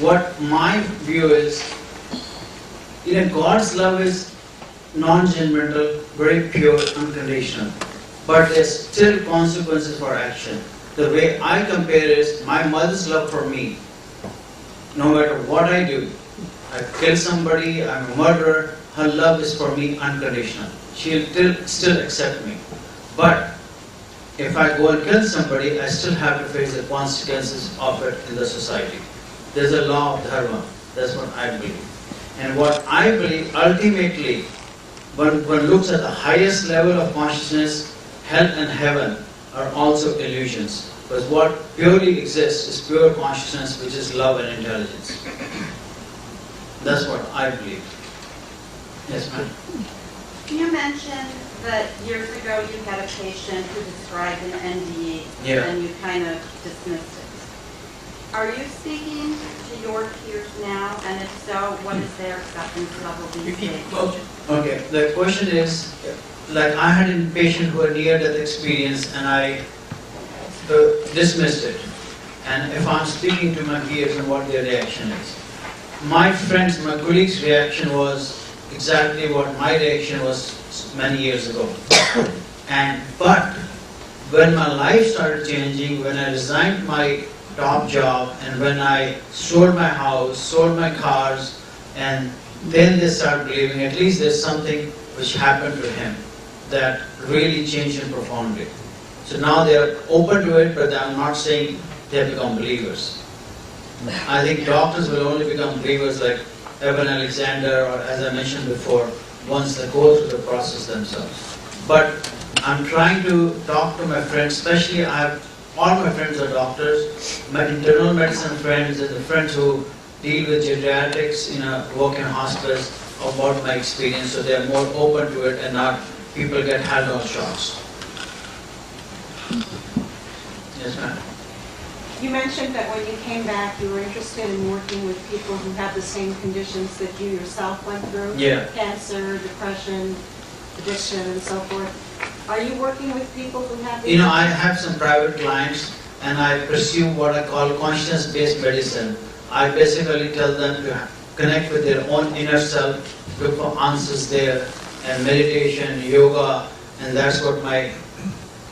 What my view is, God's love is non-judgmental, very pure, unconditional. But there's still consequences for action. The way I compare is my mother's love for me. No matter what I do, I kill somebody, I'm a murderer, her love is for me unconditional. She'll still accept me. But if I go and kill somebody, I still have to face the consequences of it in the society. There's a law of dharma. That's what I believe. And what I believe, ultimately, when one looks at the highest level of consciousness, hell and heaven are also illusions. Because what purely exists is pure consciousness, which is love and intelligence. That's what I believe. Yes, ma'am. You mentioned that years ago you had a patient who described an NDE, Yeah. and you kind of dismissed it. Are you speaking to your peers now? And if so, what is their acceptance level these days? Okay, the question is, like I had a patient who had near-death experience and I dismissed it. And if I'm speaking to my peers and what their reaction is. My friends, my colleagues' reaction was exactly what my reaction was many years ago. But when my life started changing, when I resigned my top job and when I sold my house, sold my cars, and then they started believing at least there's something which happened to him that really changed him profoundly. So now they are open to it, but I'm not saying they have become believers. I think doctors will only become believers like Evan Alexander, or as I mentioned before, once they go through the process themselves. But I'm trying to talk to my friends, especially all my friends are doctors, my internal medicine friends and the friends who deal with geriatrics, work in hospitals, about my experience, so they are more open to it and not people get held-on shocks. Yes, ma'am. You mentioned that when you came back, you were interested in working with people who have the same conditions that you yourself went through. Yeah. Cancer, depression, addiction, and so forth. Are you working with people who have these? I have some private clients and I pursue what I call consciousness-based medicine. I basically tell them to connect with their own inner self, look for answers there, and meditation, yoga, and that's what my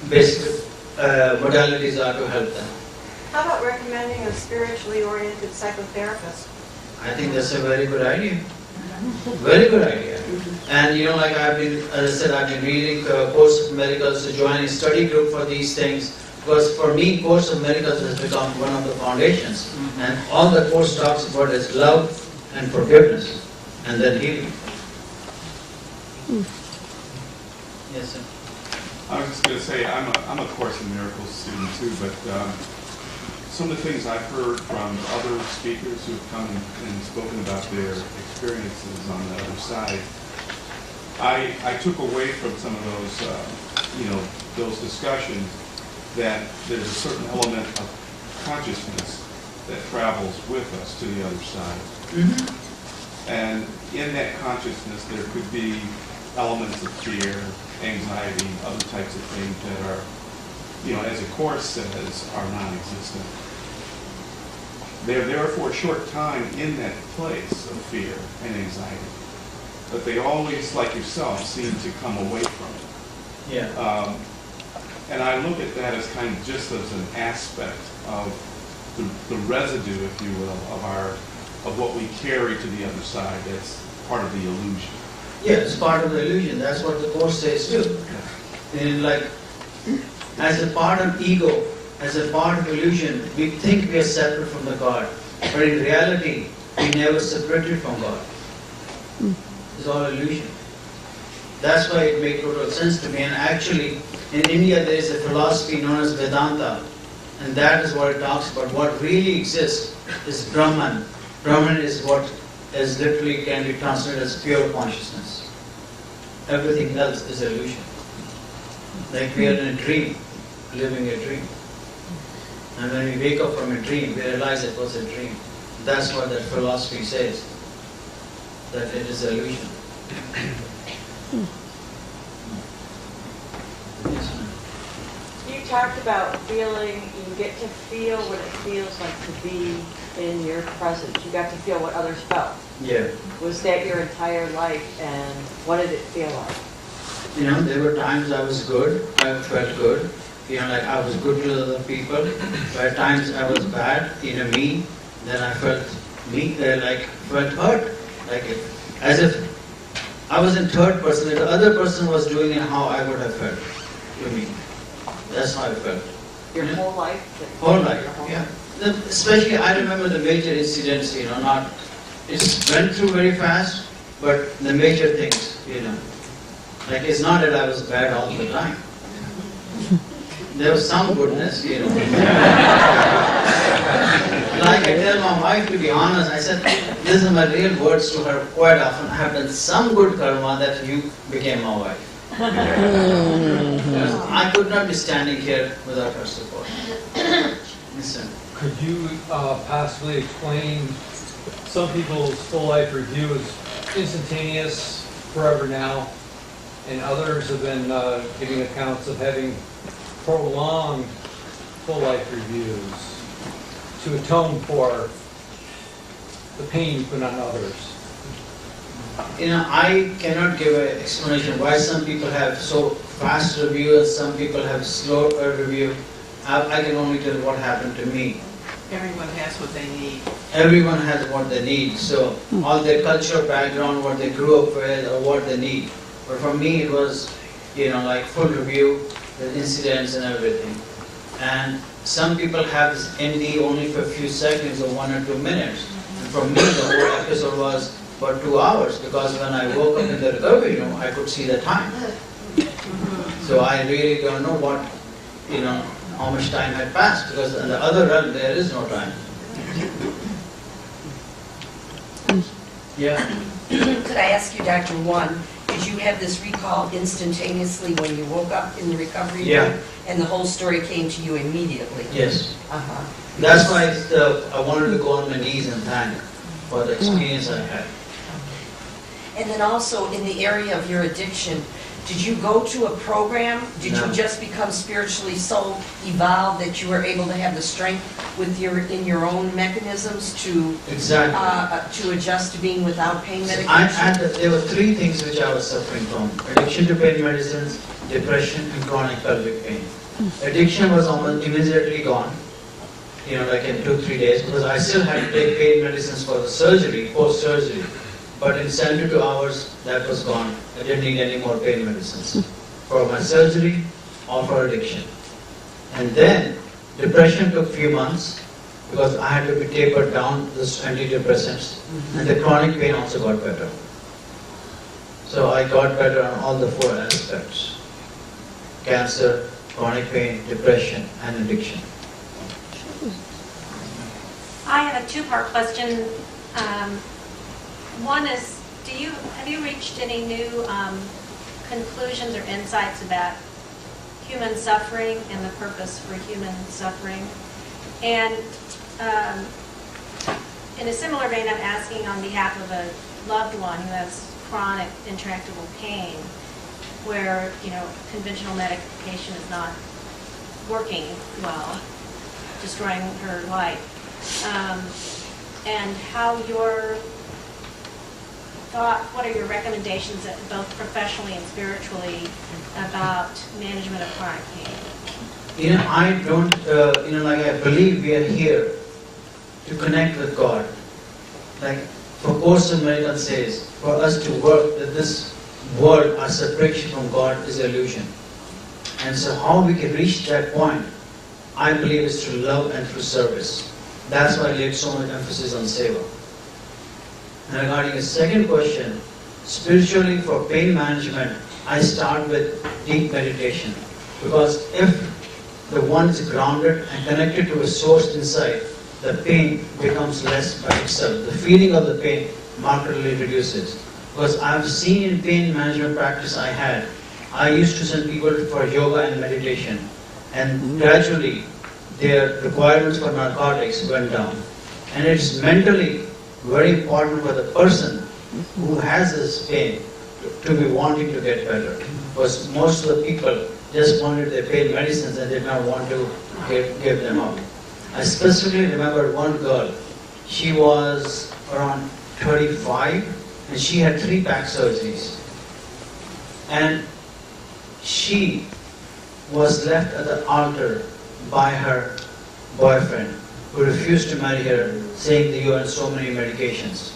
basic modalities are to help them. How about recommending a spiritually oriented psychotherapist? I think that's a very good idea. Very good idea. And like as I said, I've been reading Course of Miracles to join a study group for these things. Because for me, Course of Miracles has become one of the foundations. And all the Course talks about is love and forgiveness, and then healing. Yes, sir. I was just going to say, I'm a Course in Miracles student too, but some of the things I've heard from other speakers who've come and spoken about their experiences on the other side, I took away from some of those discussions that there's a certain element of consciousness that travels with us to the other side. Mm-hmm. And in that consciousness, there could be elements of fear, anxiety, other types of things that are, as the Course says, are non-existent. They're there for a short time in that place of fear and anxiety, but they always, like yourself, seem to come away from it. Yeah. And I look at that as kind of just as an aspect of the residue, if you will, of what we carry to the other side. That's part of the illusion. Yeah, it's part of the illusion. That's what the Course says too. And as a part of ego, as a part of illusion, we think we are separate from the God, but in reality, we never separated from God. It's all illusion. That's why it makes total sense to me. And actually, in India, there is a philosophy known as Vedanta, and that is what it talks about. What really exists is Brahman. Brahman is what is literally can be translated as pure consciousness. Everything else is illusion. Like we are in a dream, living a dream. And when we wake up from a dream, we realize it was a dream. That's what that philosophy says, that it is illusion. Yes, ma'am. You talked about feeling, you get to feel what it feels like to be in your presence. You got to feel what others felt. Yeah. Was that your entire life, and what did it feel like? You know, there were times I was good, I felt good. You know, like I was good to other people. But at times I was bad, me. Then I felt felt hurt. Like as if I was in third person, if the other person was doing it how I would have felt to me. That's how I felt. Your Yeah. whole life? Whole life, yeah. Especially I remember the major incidents, it went through very fast, but the major things, like it's not that I was bad all the time. There was some goodness, Like I tell my wife, to be honest, I said, these are my real words to her quite often. I have done some good karma that you became my wife. I could not be standing here without her support. Listen. Could you possibly explain, some people's full life review is instantaneous, forever now, and others have been giving accounts of having prolonged full life reviews to atone for the pain you put on others. I cannot give an explanation why some people have so fast reviews, some people have slow review. I can only tell what happened to me. Everyone has what they need. Everyone has what they need. So all their cultural background, what they grew up with, or what they need. But for me, it was, like full review, the incidents and everything. And some people have this ND only for a few seconds or 1 or 2 minutes. And for me, the whole episode was about 2 hours, because when I woke up in the recovery room, I could see the time. So I really don't know what, how much time had passed, because in the other realm there is no time. Yeah. Could I ask you, Dr. One, did you have this recall instantaneously when you woke up in the recovery room? Yeah. And the whole story came to you immediately? Yes. Uh-huh. That's why I wanted to go on my knees and thank for the experience I had. And then also in the area of your addiction, did you go to a program? Did No. you just become spiritually so evolved that you were able to have the strength in your own mechanisms to Exactly. to adjust to being without pain So medication? there were 3 things which I was suffering from: addiction to pain medicines, depression, and chronic pelvic pain. Addiction was almost immediately gone, like in 2-3 days, because I still had to take pain medicines for the surgery, post-surgery. But in 72 hours, that was gone. I didn't need any more pain medicines for my surgery or for addiction. And then depression took few months, because I had to be tapered down this antidepressants, and the chronic pain also got better. So I got better on all the 4 aspects: cancer, chronic pain, depression, and addiction. I have a 2-part question. One is, have you reached any new conclusions or insights about human suffering and the purpose for human suffering? And in a similar vein, I'm asking on behalf of a loved one who has chronic intractable pain, where conventional medication is not working well, destroying her life, and how what are your recommendations, both professionally and spiritually, about management of chronic pain? I don't, I believe we are here to connect with God. Like, for Course in Miracles says, for us to work that this world, our separation from God, is illusion. And so how we can reach that point I believe it's through love and through service. That's why I laid so much emphasis on seva. And regarding the second question, spiritually for pain management, I start with deep meditation. Because if the one is grounded and connected to a source inside, the pain becomes less by itself. The feeling of the pain markedly reduces. Because I've seen in pain management practice I used to send people for yoga and meditation, and gradually their requirements for narcotics went down. And it's mentally very important for the person who has this pain to be wanting to get better. Because most of the people just wanted their pain medicines and did not want to give them up. I specifically remember one girl. She was around 35 and she had 3 back surgeries. And she was left at the altar by her boyfriend who refused to marry her, saying that you are on so many medications.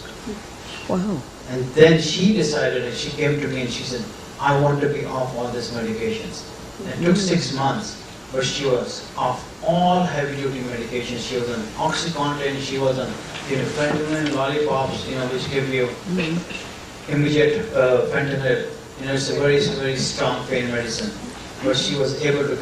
Wow. And then she decided, and she came to me and she said, I want to be off all these medications. And it took 6 months, but she was off all heavy-duty medications. She was on OxyContin, she was on fentanyl lollipops, which give you immediate fentanyl. It's a very, very strong pain medicine. But she was able to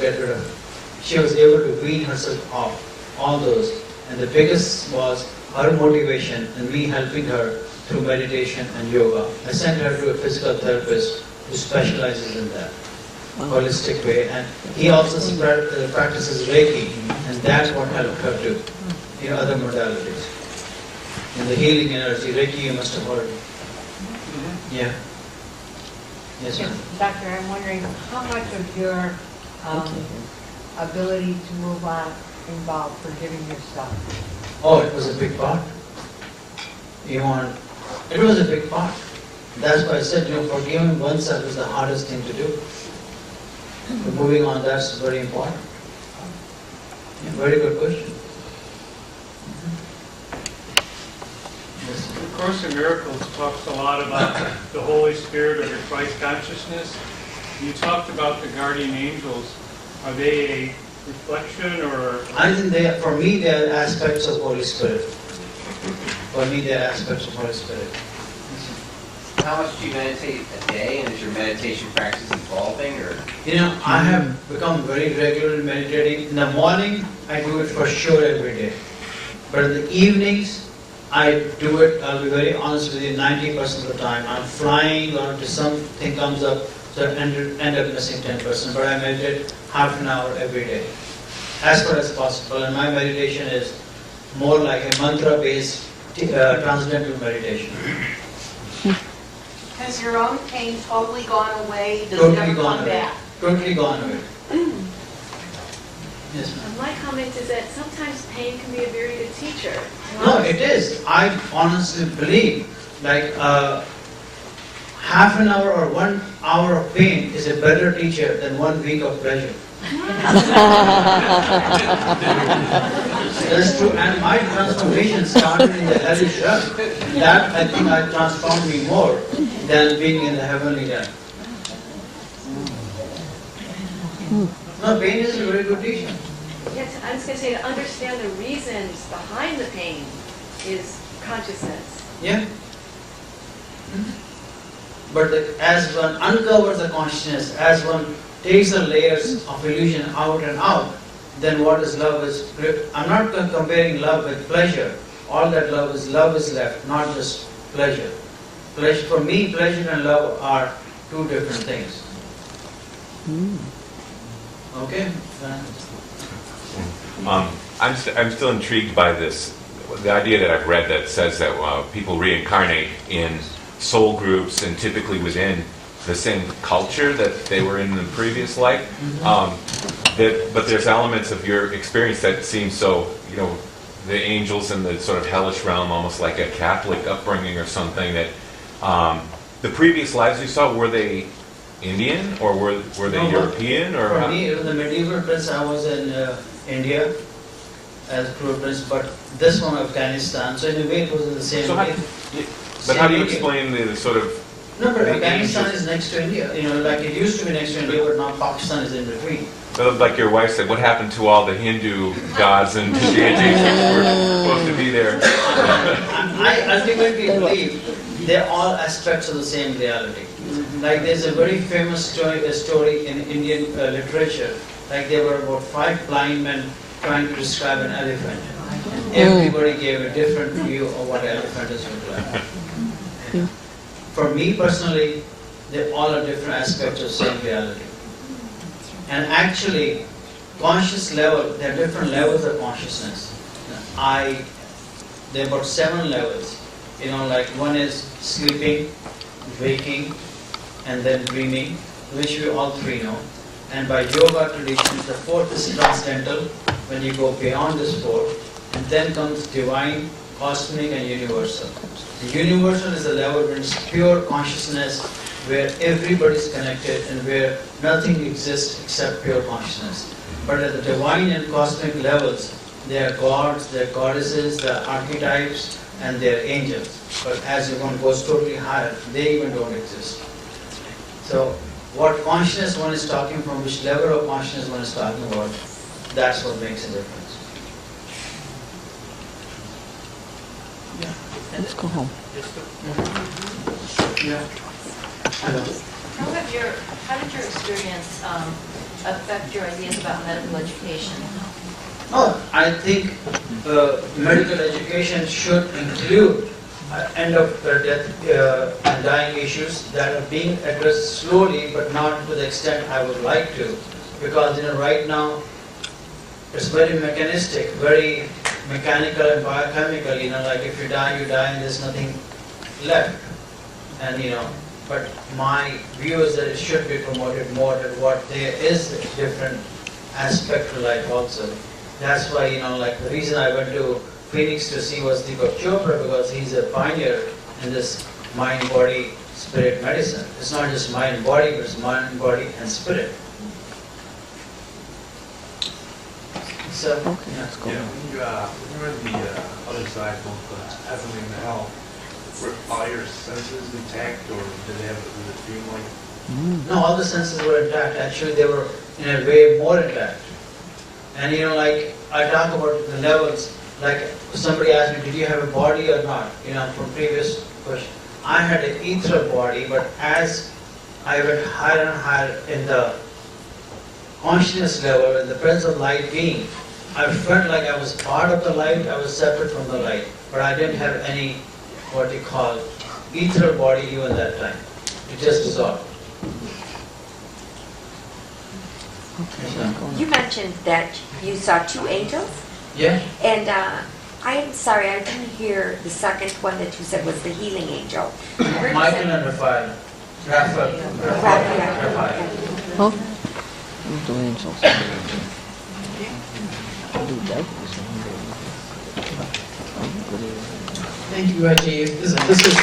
she was able to wean herself off all those. And the biggest was her motivation and me helping her through meditation and yoga. I sent her to a physical therapist who specializes in that holistic way, and he also practices Reiki, and that's what helped her do other modalities. In the healing energy, Reiki you must have heard. Yeah. Yes, ma'am. Doctor, I'm wondering how much of your ability to move on involved forgiving yourself? Oh, it was a big part. It was a big part. That's why I said, forgiving oneself is the hardest thing to do. But moving on, that's very important. Yeah, very good question. Yes. The Course in Miracles talks a lot about the Holy Spirit or the Christ consciousness. You talked about the guardian angels. Are they a reflection or? I think for me, they are aspects of Holy Spirit. For me, they are aspects of Holy Spirit. How much do you meditate a day, and is your meditation practice evolving, or? I have become very regular in meditating. In the morning, I do it for sure every day. But in the evenings, I do it, I'll be very honest with you, 90% of the time. I'm flying or something comes up, so I end up missing 10%. But I meditate half an hour every day, as far as possible. And my meditation is more like a mantra-based transcendental meditation. Has your own pain totally gone away? Does Totally it ever gone come away. back? Totally gone away. Yes, ma'am. My comment is that sometimes pain can be a very good teacher. No, it is. I honestly believe half an hour or 1 hour of pain is a better teacher than 1 week of pleasure. That's true. And my transformation started in the hellish realm. That I think transformed me more than being in the heavenly realm. No, pain is a very good teacher. Yes, I was going to say to understand the reasons behind the pain is consciousness. Yeah. But as one uncovers the consciousness, as one takes the layers of illusion out and out, then what is love is, I'm not comparing love with pleasure. All that love is left, not just pleasure. For me, pleasure and love are 2 different things. Okay? I'm still intrigued by the idea that I've read that says that people reincarnate in soul groups and typically within the same culture that they were in the previous life. But there's elements of your experience that seem so, the angels in the sort of hellish realm, almost like a Catholic upbringing or something, that the previous lives you saw, were they Indian or were they European? Or for me, in the medieval prince, I was in India as cruel prince, but this one Afghanistan. So in a way, it was in the same way. But how do you explain the sort of? No, but Afghanistan is next to India. Like it used to be next to India, but now Pakistan is in between. Like your wife said, what happened to all the Hindu gods and deities that were supposed to be there? I ultimately believe they're all aspects of the same reality. Like there's a very famous story in Indian literature. Like there were about 5 blind men trying to describe an elephant. Everybody gave a different view of what an elephant is look like. For me personally, they all are different aspects of the same reality. And actually, conscious level, there are different levels of consciousness. There are about 7 levels. Like one is sleeping, waking, and then dreaming, which we all 3 know. And by yoga traditions, the 4th is transcendental, when you go beyond this 4th. And then comes divine, cosmic, and universal. The universal is the level where it's pure consciousness, where everybody is connected and where nothing exists except pure consciousness. But at the divine and cosmic levels, there are gods, there are goddesses, there are archetypes, and there are angels. But as one goes totally higher, they even don't exist. So, what consciousness one is talking from, which level of consciousness one is talking about, that's what makes a difference. Let's go home. Yeah. How did your experience affect your ideas about medical education? Oh, I think medical education should include end of death and dying issues that are being addressed slowly, but not to the extent I would like to, because right now it's very mechanistic, very mechanical and biochemical. Like if you die, and there's nothing left. And but my view is that it should be promoted more, that what there is a different aspect to life also. That's why, like the reason I went to Phoenix to see was Deepak Chopra, because he's a pioneer in this mind, body, spirit medicine. It's not just mind, body, but it's mind, body, and spirit. So, let's go. Yeah, when you were on the other side, both heaven and hell, were all your senses intact, or did they have a dream like? No, all the senses were intact. Actually, they were in a way more intact. And like I talk about the levels, like somebody asked me, did you have a body or not? From previous question. I had an ethereal body, but as I went higher and higher in the consciousness level, in the presence of light being, I felt like I was part of the light, I was separate from the light, but I didn't have any, what you call, ethereal body even that time. It just dissolved. You mentioned that you saw 2 angels? Yeah. And I'm sorry, I didn't hear the second one that you said was the healing angel. Michael and Raphael. Raphael. Huh? Do angels. Do devils. Thank you, Rajiv. This is